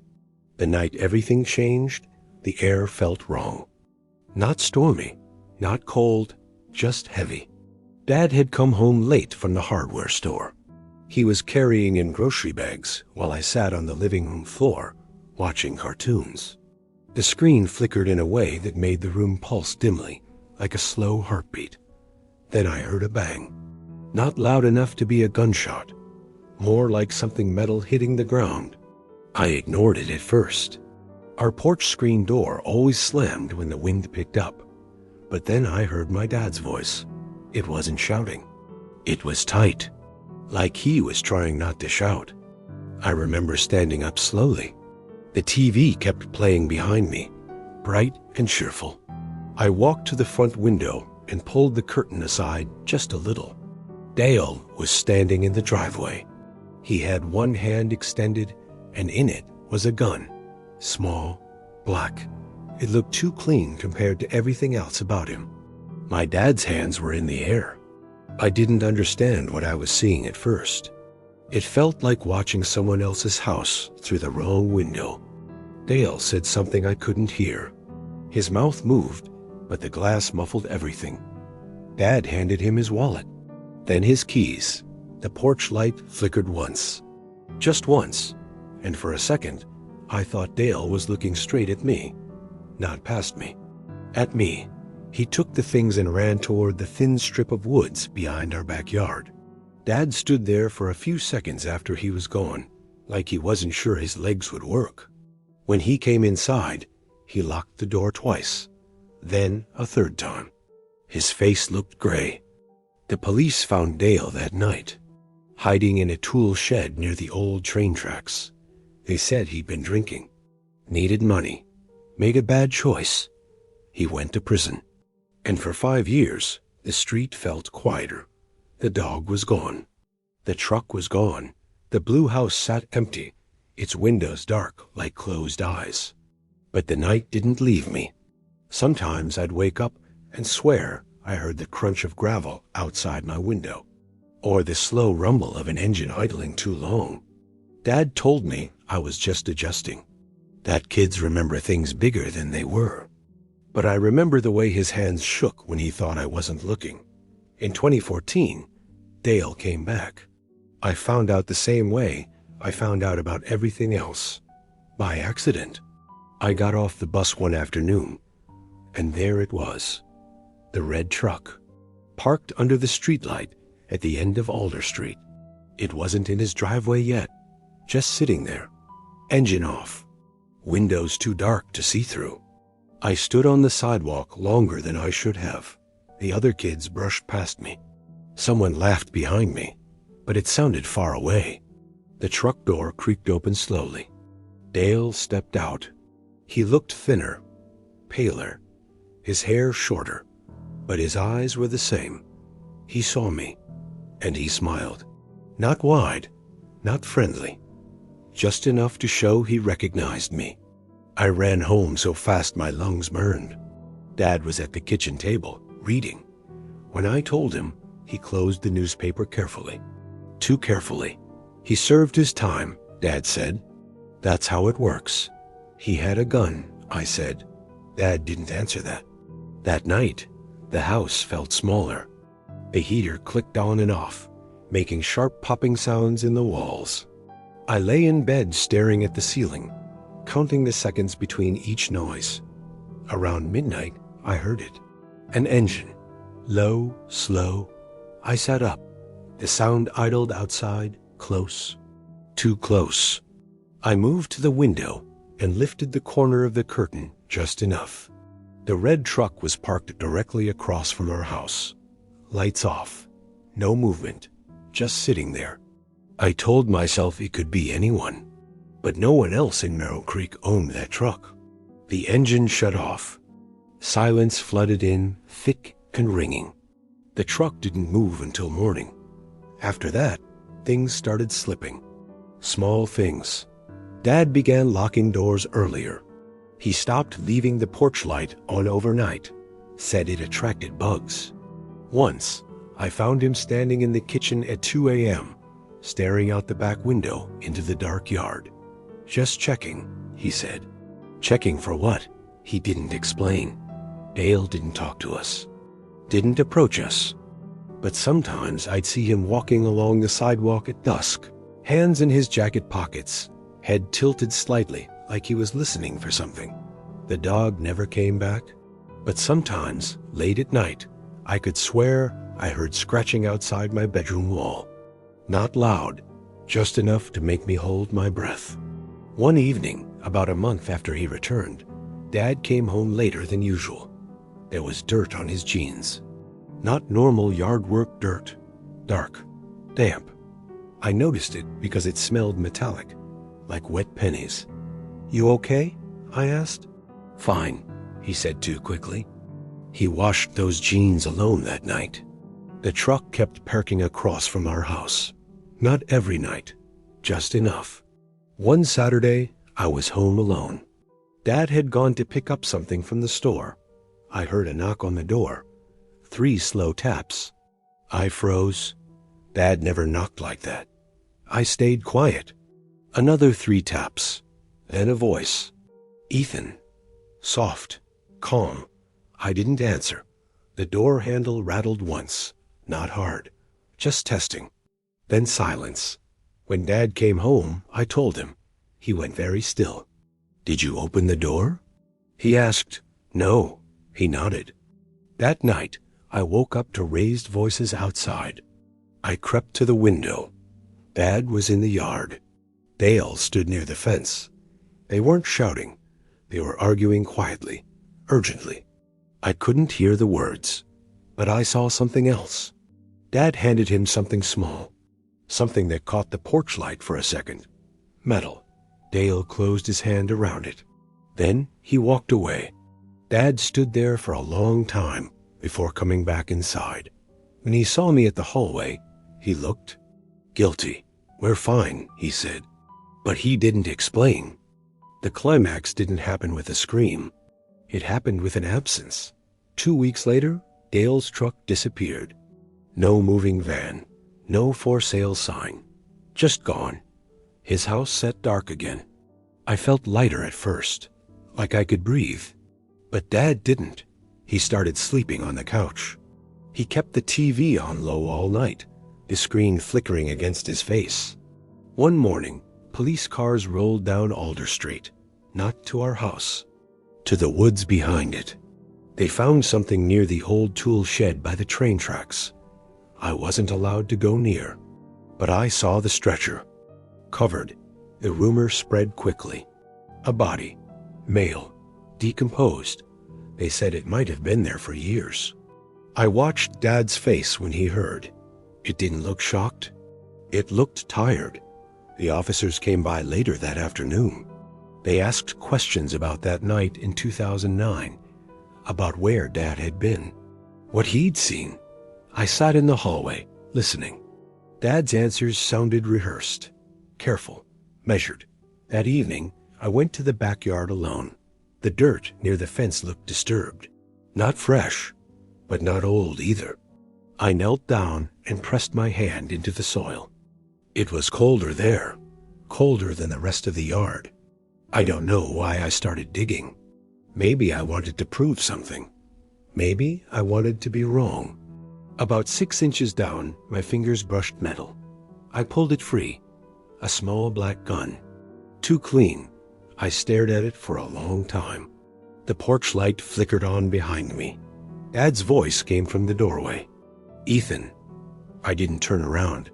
The night everything changed, the air felt wrong. Not stormy, not cold, just heavy. Dad had come home late from the hardware store. He was carrying in grocery bags while I sat on the living room floor, watching cartoons. The screen flickered in a way that made the room pulse dimly, like a slow heartbeat. Then I heard a bang. Not loud enough to be a gunshot, more like something metal hitting the ground. I ignored it at first. Our porch screen door always slammed when the wind picked up. But then I heard my dad's voice. It wasn't shouting. It was tight, like he was trying not to shout. I remember standing up slowly. The TV kept playing behind me, bright and cheerful. I walked to the front window and pulled the curtain aside just a little. Dale was standing in the driveway. He had one hand extended, and in it was a gun. Small, black. It looked too clean compared to everything else about him. My dad's hands were in the air. I didn't understand what I was seeing at first. It felt like watching someone else's house through the wrong window. Dale said something I couldn't hear. His mouth moved, but the glass muffled everything. Dad handed him his wallet, then his keys. The porch light flickered once. Just once, and for a second, I thought Dale was looking straight at me, not past me. At me. He took the things and ran toward the thin strip of woods behind our backyard. Dad stood there for a few seconds after he was gone, like he wasn't sure his legs would work. When he came inside, he locked the door twice, then a third time. His face looked gray. The police found Dale that night, hiding in a tool shed near the old train tracks. They said he'd been drinking, needed money, made a bad choice. He went to prison. And for 5 years, the street felt quieter. The dog was gone. The truck was gone. The blue house sat empty, its windows dark like closed eyes. But the night didn't leave me. Sometimes I'd wake up and swear I heard the crunch of gravel outside my window, or the slow rumble of an engine idling too long. Dad told me I was just adjusting, that kids remember things bigger than they were. But I remember the way his hands shook when he thought I wasn't looking. In 2014, Dale came back. I found out the same way I found out about everything else, by accident. I got off the bus one afternoon, and there it was, the red truck, parked under the streetlight at the end of Alder Street. It wasn't in his driveway yet, just sitting there, engine off, windows too dark to see through. I stood on the sidewalk longer than I should have. The other kids brushed past me. Someone laughed behind me, but it sounded far away. The truck door creaked open slowly. Dale stepped out. He looked thinner, paler, his hair shorter, but his eyes were the same. He saw me, and he smiled. Not wide, not friendly, just enough to show he recognized me. I ran home so fast my lungs burned. Dad was at the kitchen table, reading. When I told him, he closed the newspaper carefully. Too carefully. He served his time, Dad said. That's how it works. He had a gun, I said. Dad didn't answer that. That night, the house felt smaller. The heater clicked on and off, making sharp popping sounds in the walls. I lay in bed staring at the ceiling, counting the seconds between each noise. Around midnight, I heard it. An engine. Low, slow. I sat up. The sound idled outside, close. Too close. I moved to the window and lifted the corner of the curtain just enough. The red truck was parked directly across from our house. Lights off. No movement. Just sitting there. I told myself it could be anyone. But no one else in Merrill Creek owned that truck. The engine shut off. Silence flooded in, thick and ringing. The truck didn't move until morning. After that, things started slipping. Small things. Dad began locking doors earlier. He stopped leaving the porch light on overnight, said it attracted bugs. Once, I found him standing in the kitchen at 2 a.m., staring out the back window into the dark yard. Just checking, he said. Checking for what? He didn't explain. Dale didn't talk to us. Didn't approach us. But sometimes I'd see him walking along the sidewalk at dusk, hands in his jacket pockets, head tilted slightly like he was listening for something. The dog never came back, but sometimes, late at night, I could swear I heard scratching outside my bedroom wall. Not loud, just enough to make me hold my breath. One evening, about a month after he returned, Dad came home later than usual. There was dirt on his jeans. Not normal yard work dirt. Dark. Damp. I noticed it because it smelled metallic, like wet pennies. "You okay?" I asked. "Fine," he said too quickly. He washed those jeans alone that night. The truck kept parking across from our house. Not every night, just enough. One Saturday, I was home alone. Dad had gone to pick up something from the store. I heard a knock on the door. 3 slow taps. I froze. Dad never knocked like that. I stayed quiet. Another 3 taps. Then a voice. "Ethan." Soft. Calm. I didn't answer. The door handle rattled once. Not hard. Just testing. Then silence. When Dad came home, I told him. He went very still. "Did you open the door?" He asked. "No." He nodded. That night, I woke up to raised voices outside. I crept to the window. Dad was in the yard. Dale stood near the fence. They weren't shouting. They were arguing quietly, urgently. I couldn't hear the words, but I saw something else. Dad handed him something small, something that caught the porch light for a second. Metal. Dale closed his hand around it. Then he walked away. Dad stood there for a long time before coming back inside. When he saw me at the hallway, he looked. Guilty. We're fine, he said. But he didn't explain. The climax didn't happen with a scream. It happened with an absence. 2 weeks later, Dale's truck disappeared. No moving van. No for sale sign. Just gone. His house set dark again. I felt lighter at first, like I could breathe. But Dad didn't. He started sleeping on the couch. He kept the TV on low all night, the screen flickering against his face. One morning, police cars rolled down Alder Street, not to our house, to the woods behind it. They found something near the old tool shed by the train tracks. I wasn't allowed to go near, but I saw the stretcher. Covered, the rumor spread quickly. A body, male, decomposed. They said it might have been there for years. I watched Dad's face when he heard. It didn't look shocked. It looked tired. The officers came by later that afternoon. They asked questions about that night in 2009, about where Dad had been, what he'd seen. I sat in the hallway, listening. Dad's answers sounded rehearsed, careful, measured. That evening, I went to the backyard alone. The dirt near the fence looked disturbed. Not fresh, but not old either. I knelt down and pressed my hand into the soil. It was colder there, colder than the rest of the yard. I don't know why I started digging. Maybe I wanted to prove something. Maybe I wanted to be wrong. About 6 inches down, my fingers brushed metal. I pulled it free. A small black gun. Too clean. I stared at it for a long time. The porch light flickered on behind me. Dad's voice came from the doorway. "Ethan." I didn't turn around.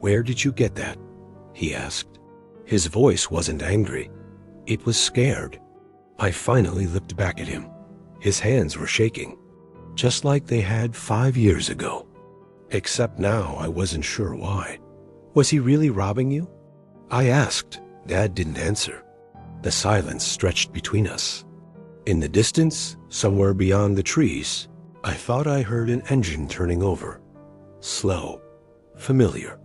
"Where did you get that?" he asked. His voice wasn't angry. It was scared. I finally looked back at him. His hands were shaking, just like they had 5 years ago. Except now I wasn't sure why. "Was he really robbing you?" I asked. Dad didn't answer. The silence stretched between us. In the distance, somewhere beyond the trees, I thought I heard an engine turning over. Slow, familiar.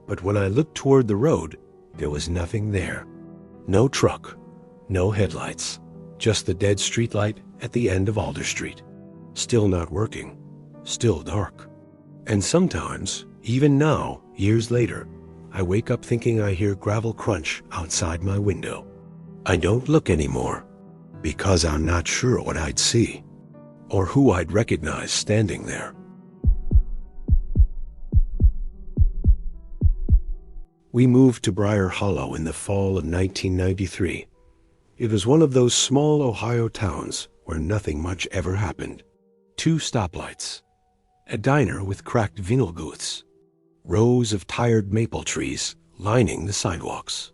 But when I looked toward the road, there was nothing there. No truck, no headlights, just the dead streetlight at the end of Alder Street. Still not working, still dark. And sometimes, even now, years later, I wake up thinking I hear gravel crunch outside my window. I don't look anymore, because I'm not sure what I'd see, or who I'd recognize standing there. We moved to Briar Hollow in the fall of 1993. It was one of those small Ohio towns where nothing much ever happened. 2 stoplights, a diner with cracked vinyl booths, rows of tired maple trees lining the sidewalks.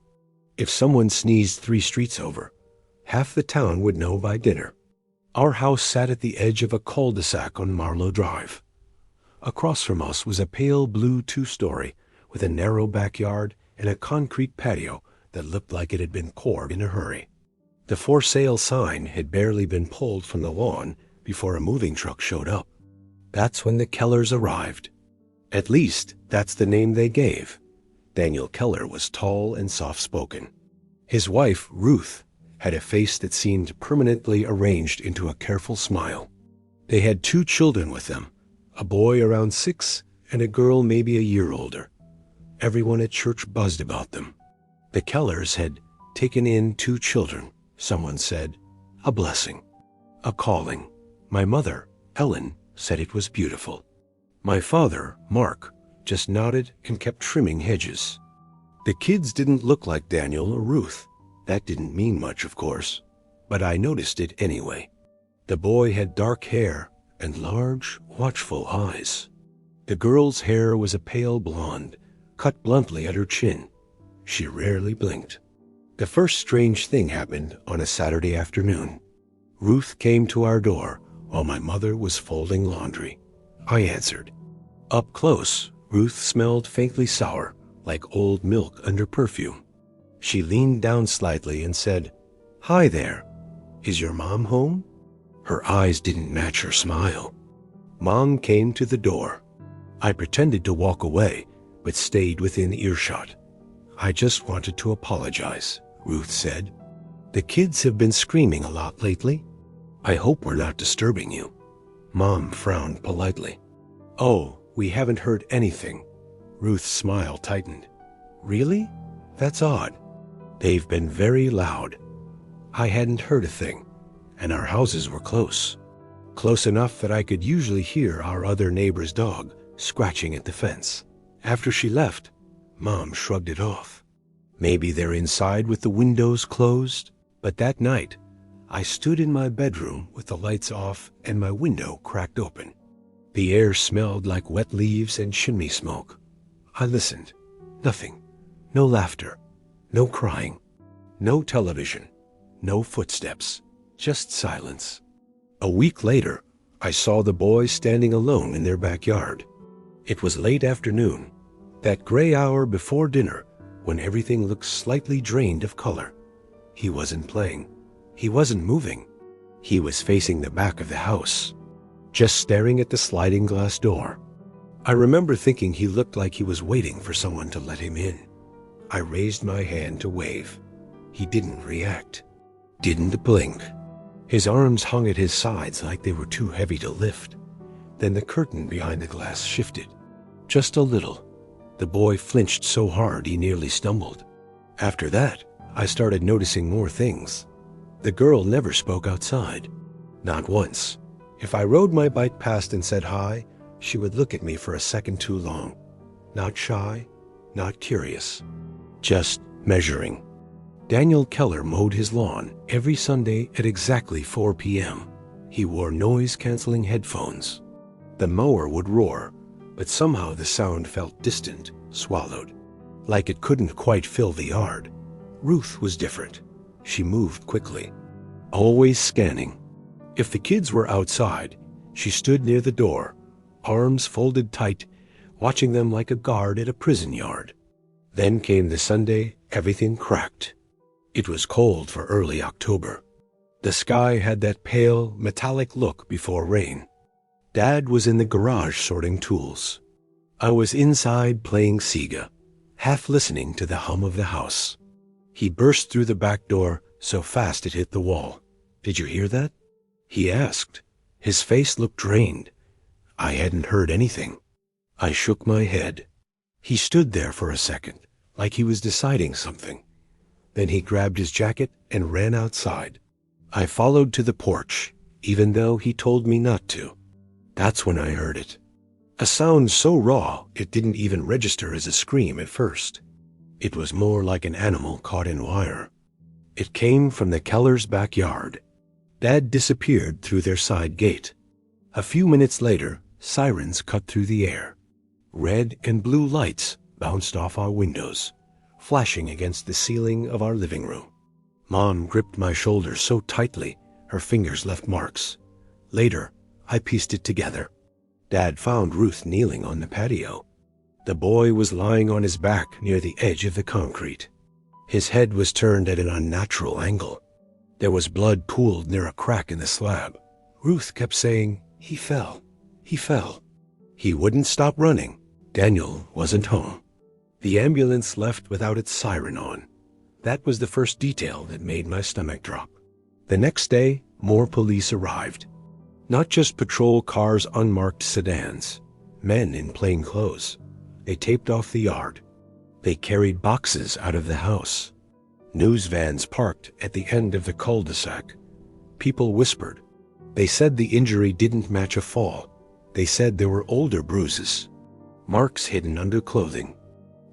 If someone sneezed 3 streets over, half the town would know by dinner. Our house sat at the edge of a cul-de-sac on Marlowe Drive. Across from us was a pale blue 2-story with a narrow backyard and a concrete patio that looked like it had been poured in a hurry. The for sale sign had barely been pulled from the lawn before a moving truck showed up. That's when the Kellers arrived. At least, that's the name they gave. Daniel Keller was tall and soft-spoken. His wife, Ruth, had a face that seemed permanently arranged into a careful smile. They had 2 children with them, a boy around 6 and a girl maybe a year older. Everyone at church buzzed about them. The Kellers had taken in 2 children, someone said. A blessing. A calling. My mother, Ellen, said it was beautiful. My father, Mark, just nodded and kept trimming hedges. The kids didn't look like Daniel or Ruth. That didn't mean much, of course, but I noticed it anyway. The boy had dark hair and large, watchful eyes. The girl's hair was a pale blonde, cut bluntly at her chin. She rarely blinked. The first strange thing happened on a Saturday afternoon. Ruth came to our door while my mother was folding laundry. I answered. Up close, Ruth smelled faintly sour, like old milk under perfume. She leaned down slightly and said, "Hi there. Is your mom home?" Her eyes didn't match her smile. Mom came to the door. I pretended to walk away, but stayed within earshot. "I just wanted to apologize," Ruth said. "The kids have been screaming a lot lately. I hope we're not disturbing you." Mom frowned politely. "Oh, we haven't heard anything." Ruth's smile tightened. "Really? That's odd. They've been very loud. I hadn't heard a thing, and our houses were close. Close enough that I could usually hear our other neighbor's dog scratching at the fence." After she left, Mom shrugged it off. "Maybe they're inside with the windows closed." But that night, I stood in my bedroom with the lights off and my window cracked open. The air smelled like wet leaves and chimney smoke. I listened. Nothing. No laughter. No crying. No television. No footsteps. Just silence. A week later, I saw the boys standing alone in their backyard. It was late afternoon, that gray hour before dinner when everything looked slightly drained of color. He wasn't playing. He wasn't moving. He was facing the back of the house, just staring at the sliding glass door. I remember thinking he looked like he was waiting for someone to let him in. I raised my hand to wave. He didn't react. Didn't blink. His arms hung at his sides like they were too heavy to lift. Then the curtain behind the glass shifted. Just a little. The boy flinched so hard he nearly stumbled. After that, I started noticing more things. The girl never spoke outside. Not once. If I rode my bike past and said hi, she would look at me for a second too long. Not shy, not curious. Just measuring. Daniel Keller mowed his lawn every Sunday at exactly 4 p.m. He wore noise-canceling headphones. The mower would roar, but somehow the sound felt distant, swallowed, like it couldn't quite fill the yard. Ruth was different. She moved quickly, always scanning. If the kids were outside, she stood near the door, arms folded tight, watching them like a guard at a prison yard. Then came the Sunday everything cracked. It was cold for early October. The sky had that pale, metallic look before rain. Dad was in the garage sorting tools. I was inside playing Sega, half listening to the hum of the house. He burst through the back door so fast it hit the wall. "Did you hear that?" he asked. His face looked drained. I hadn't heard anything. I shook my head. He stood there for a second, like he was deciding something. Then he grabbed his jacket and ran outside. I followed to the porch, even though he told me not to. That's when I heard it. A sound so raw it didn't even register as a scream at first. It was more like an animal caught in wire. It came from the Kellers' backyard. Dad disappeared through their side gate. A few minutes later, sirens cut through the air. Red and blue lights bounced off our windows, flashing against the ceiling of our living room. Mom gripped my shoulder so tightly, her fingers left marks. Later, I pieced it together. Dad found Ruth kneeling on the patio. The boy was lying on his back near the edge of the concrete. His head was turned at an unnatural angle. There was blood pooled near a crack in the slab. Ruth kept saying, "He fell. He fell." He wouldn't stop running. Daniel wasn't home. The ambulance left without its siren on. That was the first detail that made my stomach drop. The next day, more police arrived. Not just patrol cars, unmarked sedans. Men in plain clothes. They taped off the yard. They carried boxes out of the house. News vans parked at the end of the cul-de-sac. People whispered. They said the injury didn't match a fall. They said there were older bruises. Marks hidden under clothing.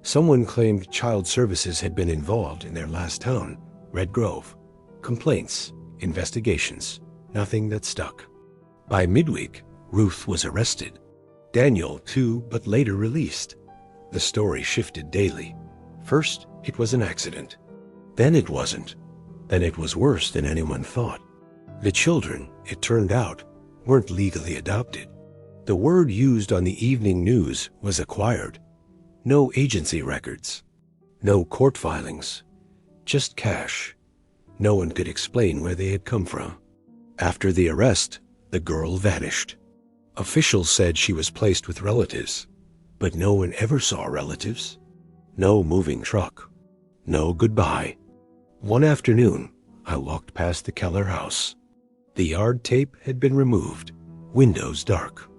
Someone claimed child services had been involved in their last town, Red Grove. Complaints, investigations, nothing that stuck. By midweek, Ruth was arrested. Daniel, too, but later released. The story shifted daily. First, it was an accident. Then it wasn't. Then it was worse than anyone thought. The children, it turned out, weren't legally adopted. The word used on the evening news was acquired. No agency records. No court filings. Just cash. No one could explain where they had come from. After the arrest, the girl vanished. Officials said she was placed with relatives. But no one ever saw relatives. No moving truck. No goodbye. One afternoon, I walked past the Keller house. The yard tape had been removed, windows dark.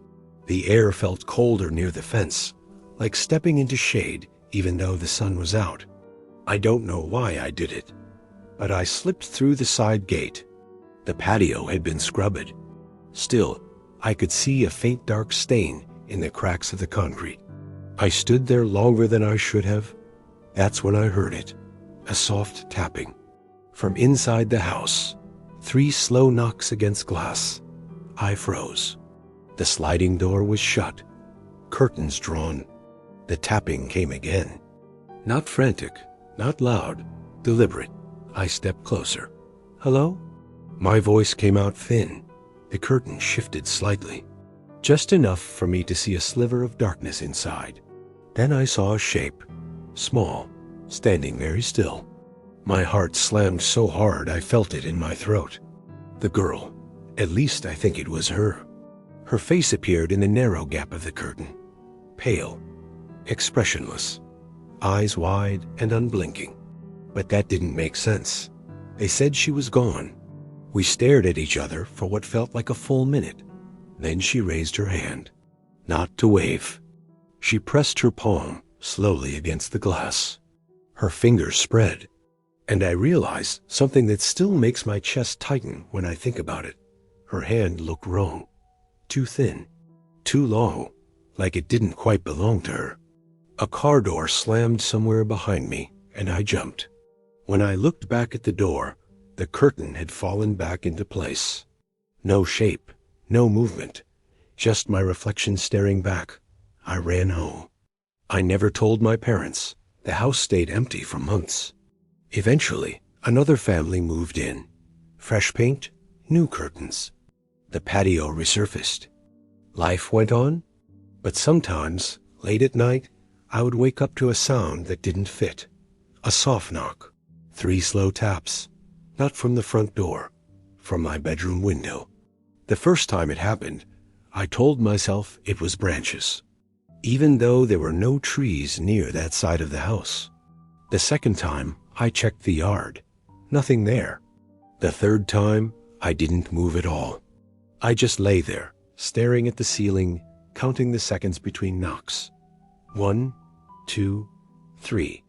The air felt colder near the fence, like stepping into shade even though the sun was out. I don't know why I did it, but I slipped through the side gate. The patio had been scrubbed. Still, I could see a faint dark stain in the cracks of the concrete. I stood there longer than I should have. That's when I heard it, a soft tapping. From inside the house, 3 slow knocks against glass. I froze. The sliding door was shut, curtains drawn. The tapping came again. Not frantic, not loud, deliberate. I stepped closer. Hello? My voice came out thin. The curtain shifted slightly, just enough for me to see a sliver of darkness inside. Then I saw a shape, small, standing very still. My heart slammed so hard I felt it in my throat. The girl, at least I think it was her. Her face appeared in the narrow gap of the curtain, pale, expressionless, eyes wide and unblinking. But that didn't make sense. They said she was gone. We stared at each other for what felt like a full minute. Then she raised her hand, not to wave. She pressed her palm slowly against the glass. Her fingers spread, and I realized something that still makes my chest tighten when I think about it. Her hand looked wrong. Too thin, too long, like it didn't quite belong to her. A car door slammed somewhere behind me, and I jumped. When I looked back at the door, the curtain had fallen back into place. No shape, no movement, just my reflection staring back. I ran home. I never told my parents. The house stayed empty for months. Eventually, another family moved in. Fresh paint, new curtains. The patio resurfaced. Life went on, but sometimes, late at night, I would wake up to a sound that didn't fit. A soft knock, 3 slow taps. Not from the front door, from my bedroom window. The first time it happened, I told myself it was branches, even though there were no trees near that side of the house. The second time, I checked the yard. Nothing there. The third time, I didn't move at all. I just lay there, staring at the ceiling, counting the seconds between knocks. 1, 2, 3.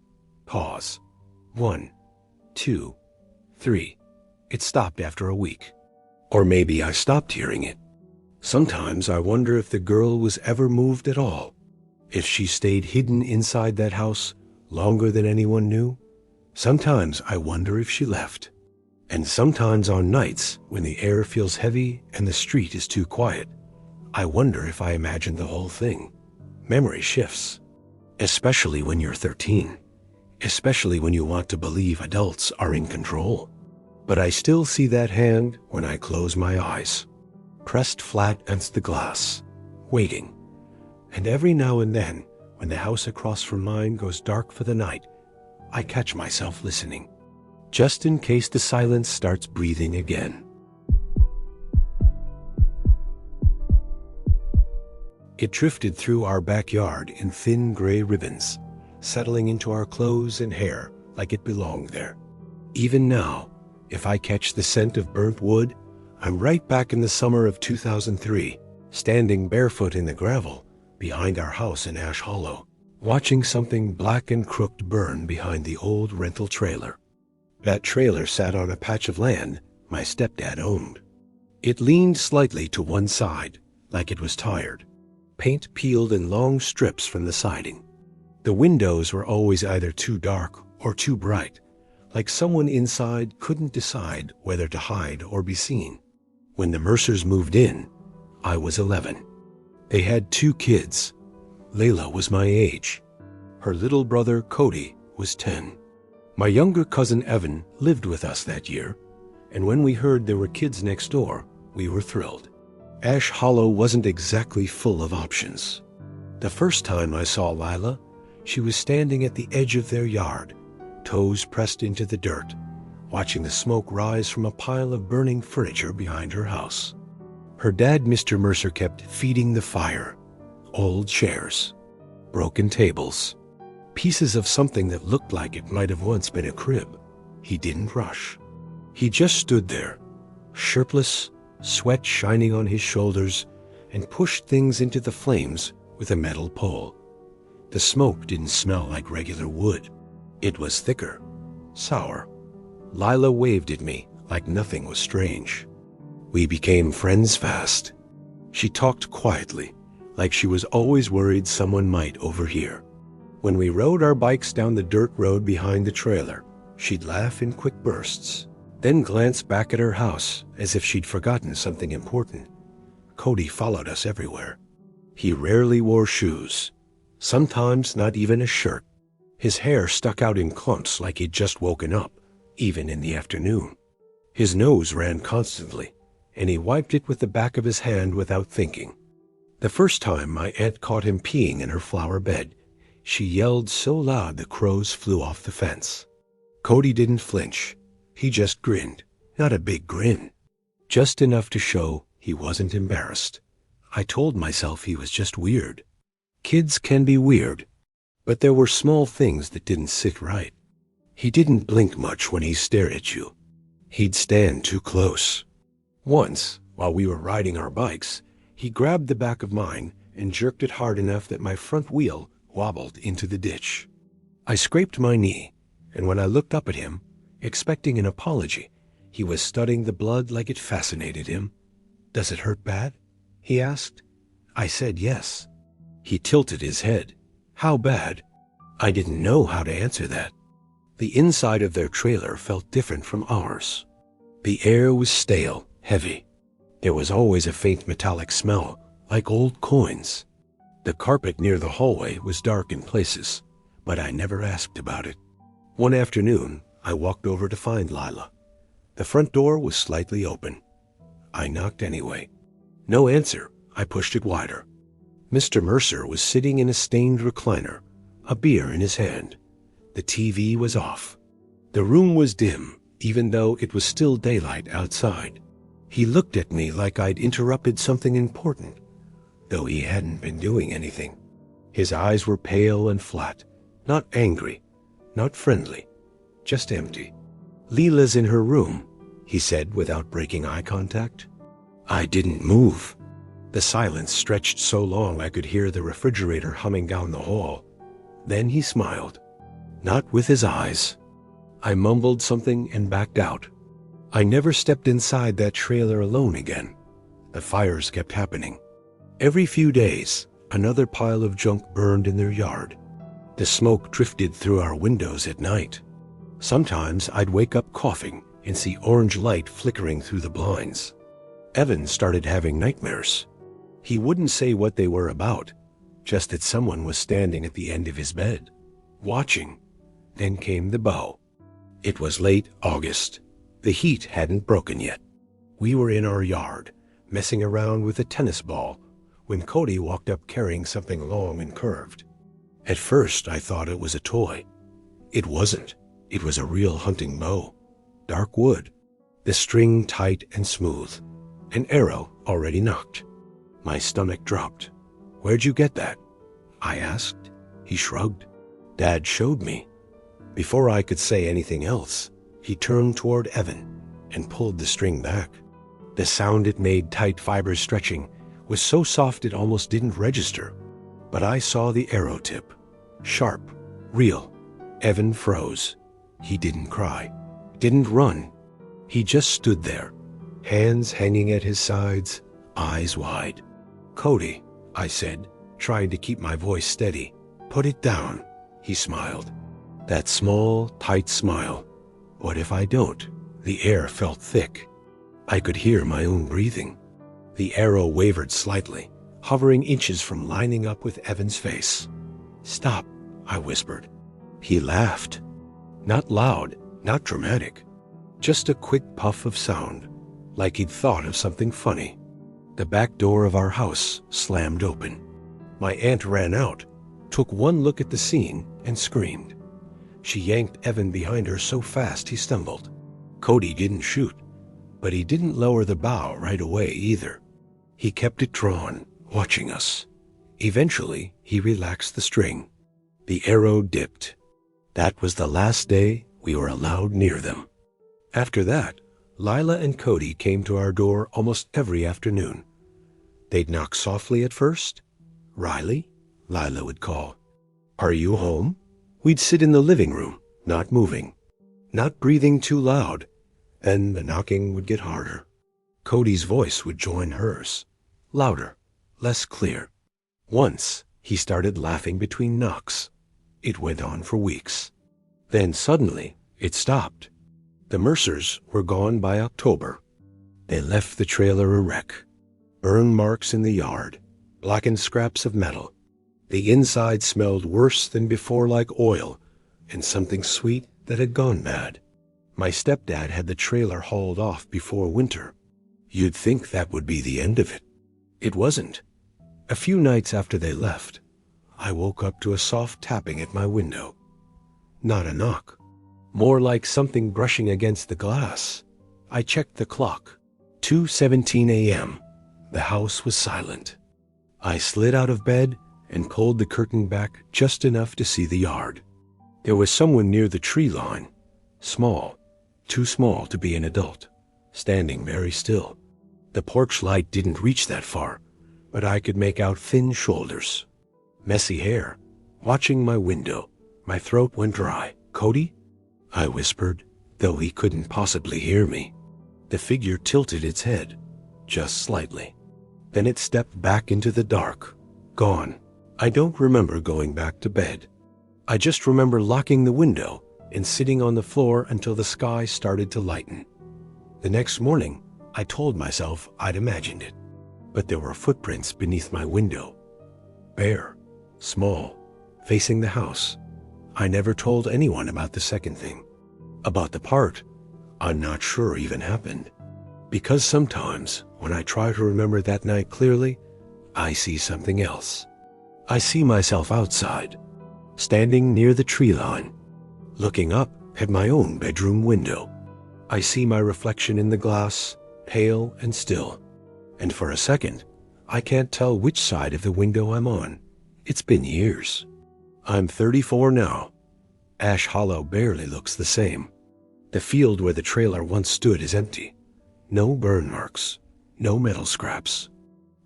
Pause. 1, 2, 3. It stopped after a week. Or maybe I stopped hearing it. Sometimes I wonder if the girl was ever moved at all. If she stayed hidden inside that house longer than anyone knew. Sometimes I wonder if she left. And sometimes on nights when the air feels heavy and the street is too quiet, I wonder if I imagined the whole thing. Memory shifts. Especially when you're 13. Especially when you want to believe adults are in control. But I still see that hand when I close my eyes, pressed flat against the glass, waiting. And every now and then, when the house across from mine goes dark for the night, I catch myself listening, just in case the silence starts breathing again. It drifted through our backyard in thin gray ribbons, settling into our clothes and hair like it belonged there. Even now, if I catch the scent of burnt wood, I'm right back in the summer of 2003, standing barefoot in the gravel behind our house in Ash Hollow, watching something black and crooked burn behind the old rental trailer. That trailer sat on a patch of land my stepdad owned. It leaned slightly to one side, like it was tired, paint peeled in long strips from the siding. The windows were always either too dark or too bright, like someone inside couldn't decide whether to hide or be seen. When the Mercers moved in, I was 11. They had 2 kids. Layla was my age. Her little brother, Cody, was 10. My younger cousin, Evan, lived with us that year, and when we heard there were kids next door, we were thrilled. Ash Hollow wasn't exactly full of options. The first time I saw Lila, she was standing at the edge of their yard, toes pressed into the dirt, watching the smoke rise from a pile of burning furniture behind her house. Her dad, Mr. Mercer, kept feeding the fire, old chairs. broken tables, pieces of something that looked like it might have once been a crib. He didn't rush. He just stood there, shirtless, sweat shining on his shoulders, and pushed things into the flames with a metal pole. The smoke didn't smell like regular wood. It was thicker, sour. Lila waved at me like nothing was strange. We became friends fast. She talked quietly, like she was always worried someone might overhear. When we rode our bikes down the dirt road behind the trailer, she'd laugh in quick bursts, then glance back at her house as if she'd forgotten something important. Cody followed us everywhere. He rarely wore shoes, sometimes not even a shirt. His hair stuck out in clumps like he'd just woken up, even in the afternoon. His nose ran constantly, and he wiped it with the back of his hand without thinking. The first time my aunt caught him peeing in her flower bed, she yelled so loud the crows flew off the fence. Cody didn't flinch. He just grinned, not a big grin, just enough to show he wasn't embarrassed. I told myself he was just weird. Kids can be weird, but there were small things that didn't sit right. He didn't blink much when he stared at you. He'd stand too close. Once, while we were riding our bikes, he grabbed the back of mine and jerked it hard enough that my front wheel wobbled into the ditch. I scraped my knee, and when I looked up at him, expecting an apology, he was studying the blood like it fascinated him. "Does it hurt bad?" he asked. I said yes. He tilted his head. How bad? I didn't know how to answer that. The inside of their trailer felt different from ours. The air was stale, heavy. There was always a faint metallic smell, like old coins. The carpet near the hallway was dark in places, but I never asked about it. One afternoon, I walked over to find Lila. The front door was slightly open. I knocked anyway. No answer. I pushed it wider. Mr. Mercer was sitting in a stained recliner, a beer in his hand. The TV was off. The room was dim, even though it was still daylight outside. He looked at me like I'd interrupted something important, though he hadn't been doing anything. His eyes were pale and flat, not angry, not friendly, just empty. "Leela's in her room," he said without breaking eye contact. I didn't move. The silence stretched so long I could hear the refrigerator humming down the hall. Then he smiled. Not with his eyes. I mumbled something and backed out. I never stepped inside that trailer alone again. The fires kept happening. Every few days, another pile of junk burned in their yard. The smoke drifted through our windows at night. Sometimes I'd wake up coughing and see orange light flickering through the blinds. Evan started having nightmares. He wouldn't say what they were about, just that someone was standing at the end of his bed, watching. Then came the bow. It was late August. The heat hadn't broken yet. We were in our yard, messing around with a tennis ball, when Cody walked up carrying something long and curved. At first, I thought it was a toy. It wasn't. It was a real hunting bow. Dark wood. The string tight and smooth. An arrow already nocked. My stomach dropped. "Where'd you get that?" I asked. He shrugged. "Dad showed me." Before I could say anything else, he turned toward Evan and pulled the string back. The sound it made, tight fibers stretching, was so soft it almost didn't register. But I saw the arrow tip. Sharp, real. Evan froze. He didn't cry, didn't run. He just stood there, hands hanging at his sides, eyes wide. "Cody," I said, trying to keep my voice steady. "Put it down." He smiled. That small, tight smile. What if I don't? The air felt thick. I could hear my own breathing. The arrow wavered slightly, hovering inches from lining up with Evan's face. "Stop," I whispered. He laughed. Not loud, not dramatic. Just a quick puff of sound, like he'd thought of something funny. The back door of our house slammed open. My aunt ran out, took one look at the scene, and screamed. She yanked Evan behind her so fast he stumbled. Cody didn't shoot, but he didn't lower the bow right away either. He kept it drawn, watching us. Eventually, he relaxed the string. The arrow dipped. That was the last day we were allowed near them. After that, Lila and Cody came to our door almost every afternoon. They'd knock softly at first. "Riley?" Lila would call. "Are you home?" We'd sit in the living room, not moving, not breathing too loud, and the knocking would get harder. Cody's voice would join hers, louder, less clear. Once, he started laughing between knocks. It went on for weeks. Then suddenly, it stopped. The Mercers were gone by October. They left the trailer a wreck. Burn marks in the yard, blackened scraps of metal. The inside smelled worse than before, like oil and something sweet that had gone bad. My stepdad had the trailer hauled off before winter. You'd think that would be the end of it. It wasn't. A few nights after they left, I woke up to a soft tapping at my window. Not a knock. More like something brushing against the glass. I checked the clock. 2:17 a.m. The house was silent. I slid out of bed and pulled the curtain back just enough to see the yard. There was someone near the tree line, small, too small to be an adult, standing very still. The porch light didn't reach that far, but I could make out thin shoulders, messy hair. Watching my window, my throat went dry. "Cody?" I whispered, though he couldn't possibly hear me. The figure tilted its head, just slightly. Then it stepped back into the dark, gone. I don't remember going back to bed. I just remember locking the window and sitting on the floor until the sky started to lighten. The next morning, I told myself I'd imagined it. But there were footprints beneath my window. Bare, small, facing the house. I never told anyone about the second thing. About the part I'm not sure even happened. Because sometimes, when I try to remember that night clearly, I see something else. I see myself outside, standing near the tree line, looking up at my own bedroom window. I see my reflection in the glass, pale and still. And for a second, I can't tell which side of the window I'm on. It's been years. I'm 34 now. Ash Hollow barely looks the same. The field where the trailer once stood is empty. No burn marks, no metal scraps.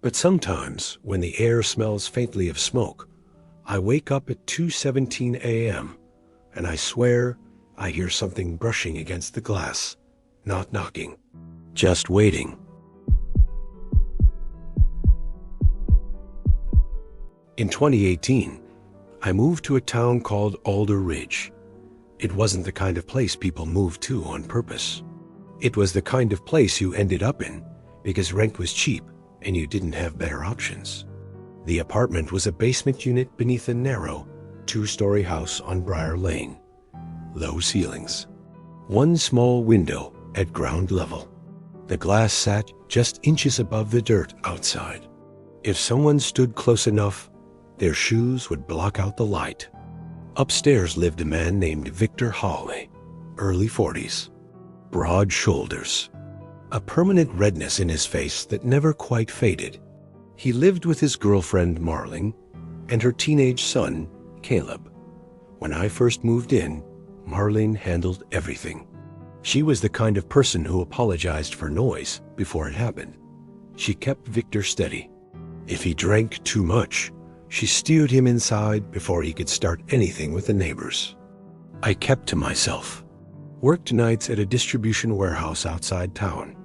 But sometimes, when the air smells faintly of smoke, I wake up at 2:17 a.m., and I swear I hear something brushing against the glass, not knocking, just waiting. In 2018, I moved to a town called Alder Ridge. It wasn't the kind of place people moved to on purpose. It was the kind of place you ended up in because rent was cheap and you didn't have better options. The apartment was a basement unit beneath a narrow, 2-story house on Briar Lane. Low ceilings. One small window at ground level. The glass sat just inches above the dirt outside. If someone stood close enough, their shoes would block out the light. Upstairs lived a man named Victor Holloway, early 40s. Broad shoulders. A permanent redness in his face that never quite faded. He lived with his girlfriend Marling and her teenage son, Caleb. When I first moved in, Marlene handled everything. She was the kind of person who apologized for noise before it happened. She kept Victor steady. If he drank too much, she steered him inside before he could start anything with the neighbors. I kept to myself. Worked nights at a distribution warehouse outside town.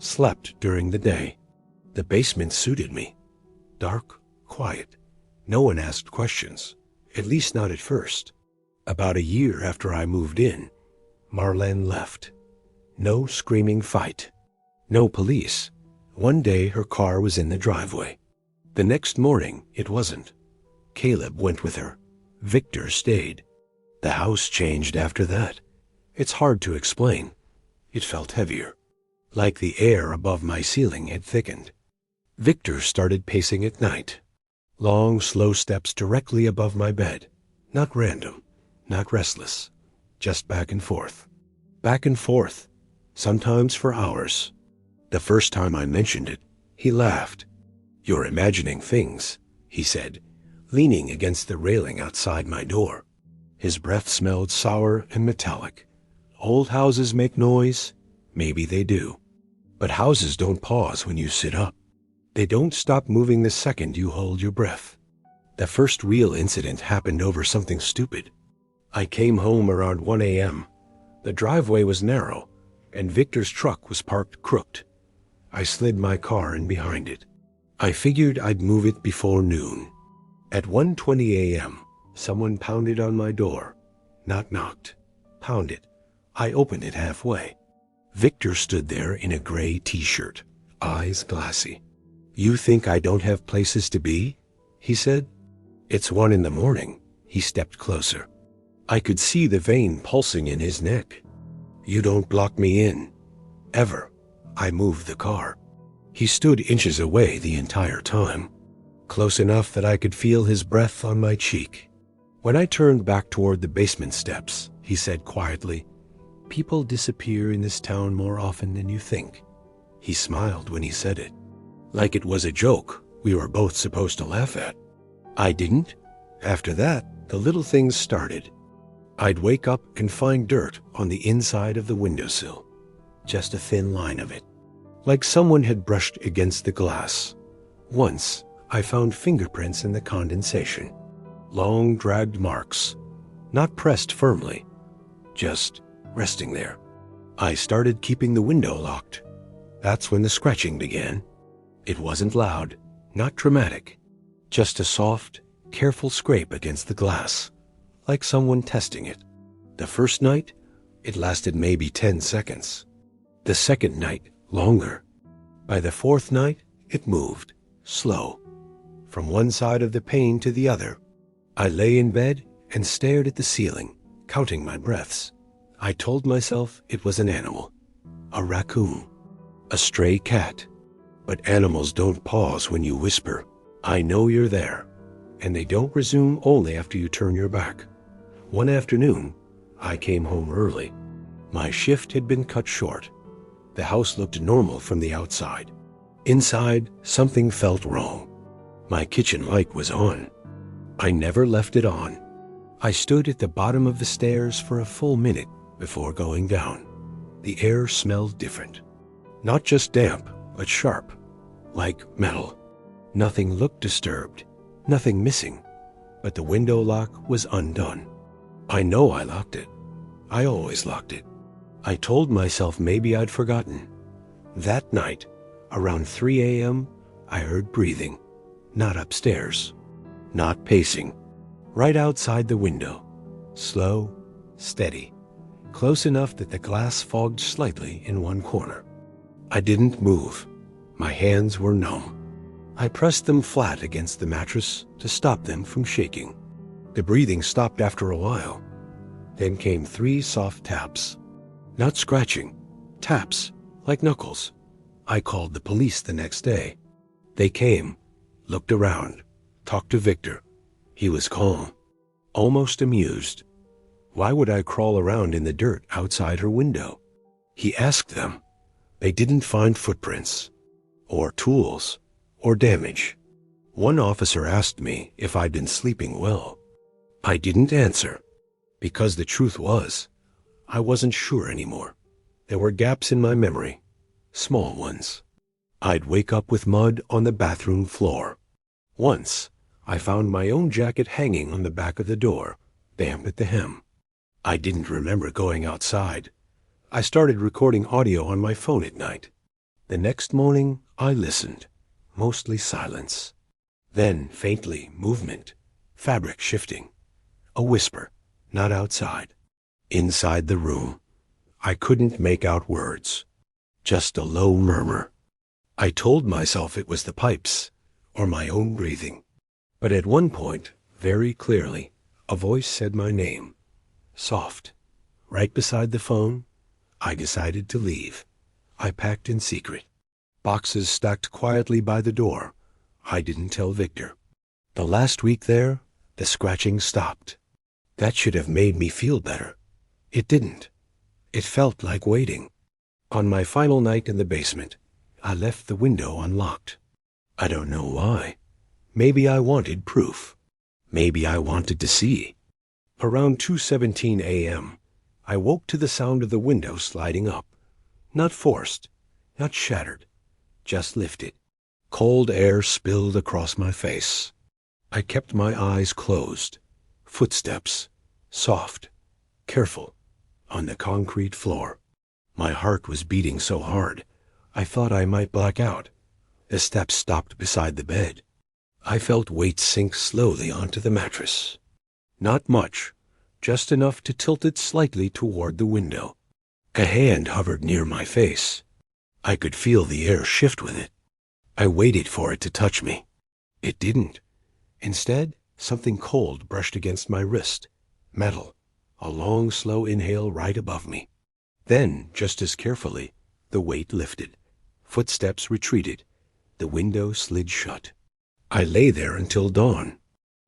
Slept during the day. The basement suited me. Dark, quiet. No one asked questions, at least not at first. About a year after I moved in, Marlene left. No screaming fight. No police. One day her car was in the driveway. The next morning, it wasn't. Caleb went with her. Victor stayed. The house changed after that. It's hard to explain. It felt heavier. Like the air above my ceiling had thickened. Victor started pacing at night. Long, slow steps directly above my bed. Not random, not restless. Just back and forth. Back and forth. Sometimes for hours. The first time I mentioned it, he laughed. "You're imagining things," he said, leaning against the railing outside my door. His breath smelled sour and metallic. Old houses make noise. Maybe they do. But houses don't pause when you sit up. They don't stop moving the second you hold your breath. The first real incident happened over something stupid. I came home around 1 a.m. The driveway was narrow, and Victor's truck was parked crooked. I slid my car in behind it. I figured I'd move it before noon. At 1:20 a.m., someone pounded on my door. Not knocked. Pounded. I opened it halfway. Victor stood there in a gray t-shirt, eyes glassy. "You think I don't have places to be?" he said. "It's 1 in the morning." He stepped closer. I could see the vein pulsing in his neck. "You don't block me in. Ever." I moved the car. He stood inches away the entire time, close enough that I could feel his breath on my cheek. When I turned back toward the basement steps, he said quietly, "People disappear in this town more often than you think." He smiled when he said it, like it was a joke we were both supposed to laugh at. I didn't. After that, the little things started. I'd wake up and find dirt on the inside of the windowsill, just a thin line of it, like someone had brushed against the glass. Once, I found fingerprints in the condensation, long dragged marks, not pressed firmly, just resting there. I started keeping the window locked. That's when the scratching began. It wasn't loud, not dramatic, just a soft, careful scrape against the glass, like someone testing it. The first night, it lasted maybe 10 seconds. The second night, longer. By the fourth night, it moved, slow, from one side of the pane to the other. I lay in bed and stared at the ceiling, counting my breaths. I told myself it was an animal, a raccoon, a stray cat. But animals don't pause when you whisper, "I know you're there," and they don't resume only after you turn your back. One afternoon, I came home early. My shift had been cut short. The house looked normal from the outside. Inside, something felt wrong. My kitchen light was on. I never left it on. I stood at the bottom of the stairs for a full minute before going down. The air smelled different. Not just damp, but sharp, like metal. Nothing looked disturbed, nothing missing, but the window lock was undone. I know I locked it. I always locked it. I told myself maybe I'd forgotten. That night, around 3 a.m., I heard breathing, not upstairs, not pacing, right outside the window, slow, steady, close enough that the glass fogged slightly in one corner. I didn't move. My hands were numb. I pressed them flat against the mattress to stop them from shaking. The breathing stopped after a while. Then came 3 soft taps. Not scratching, taps, like knuckles. I called the police the next day. They came, looked around, talked to Victor. He was calm, almost amused. Why would I crawl around in the dirt outside her window? He asked them. They didn't find footprints, or tools, or damage. One officer asked me if I'd been sleeping well. I didn't answer, because the truth was, I wasn't sure anymore. There were gaps in my memory, small ones. I'd wake up with mud on the bathroom floor. Once, I found my own jacket hanging on the back of the door, damp at the hem. I didn't remember going outside. I started recording audio on my phone at night. The next morning, I listened, mostly silence. Then, faintly, movement, fabric shifting. A whisper, not outside. Inside the room. I couldn't make out words. Just a low murmur. I told myself it was the pipes, or my own breathing. But at one point, very clearly, a voice said my name. Soft. Right beside the phone, I decided to leave. I packed in secret. Boxes stacked quietly by the door. I didn't tell Victor. The last week there, the scratching stopped. That should have made me feel better. It didn't. It felt like waiting. On my final night in the basement, I left the window unlocked. I don't know why. Maybe I wanted proof. Maybe I wanted to see. Around 2:17 a.m., I woke to the sound of the window sliding up. Not forced, not shattered, just lifted. Cold air spilled across my face. I kept my eyes closed. Footsteps, soft, careful, on the concrete floor. My heart was beating so hard, I thought I might black out. The steps stopped beside the bed. I felt weight sink slowly onto the mattress. Not much, just enough to tilt it slightly toward the window. A hand hovered near my face. I could feel the air shift with it. I waited for it to touch me. It didn't. Instead, something cold brushed against my wrist. Metal. A long, slow inhale right above me. Then, just as carefully, the weight lifted. Footsteps retreated. The window slid shut. I lay there until dawn.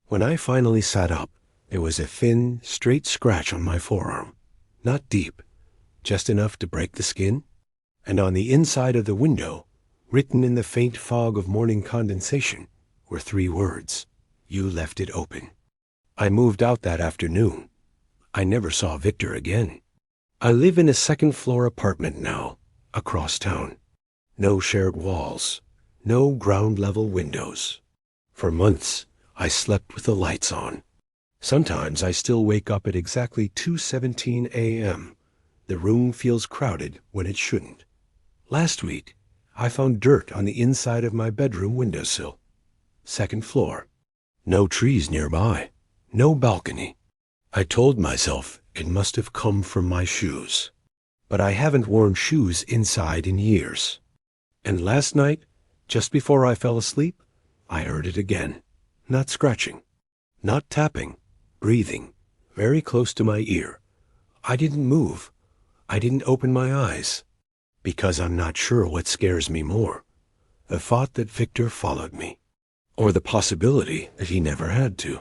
When I finally sat up, there was a thin, straight scratch on my forearm. Not deep, just enough to break the skin. And on the inside of the window, written in the faint fog of morning condensation, were 3 words. You left it open. I moved out that afternoon. I never saw Victor again. I live in a second-floor apartment now, across town. No shared walls, no ground-level windows. For months, I slept with the lights on. Sometimes I still wake up at exactly 2:17 a.m. The room feels crowded when it shouldn't. Last week, I found dirt on the inside of my bedroom windowsill. Second floor. No trees nearby. No balcony. I told myself it must have come from my shoes. But I haven't worn shoes inside in years. And last night, just before I fell asleep, I heard it again. Not scratching. Not tapping. Breathing. Very close to my ear. I didn't move. I didn't open my eyes. Because I'm not sure what scares me more. The thought that Victor followed me. Or the possibility that he never had to.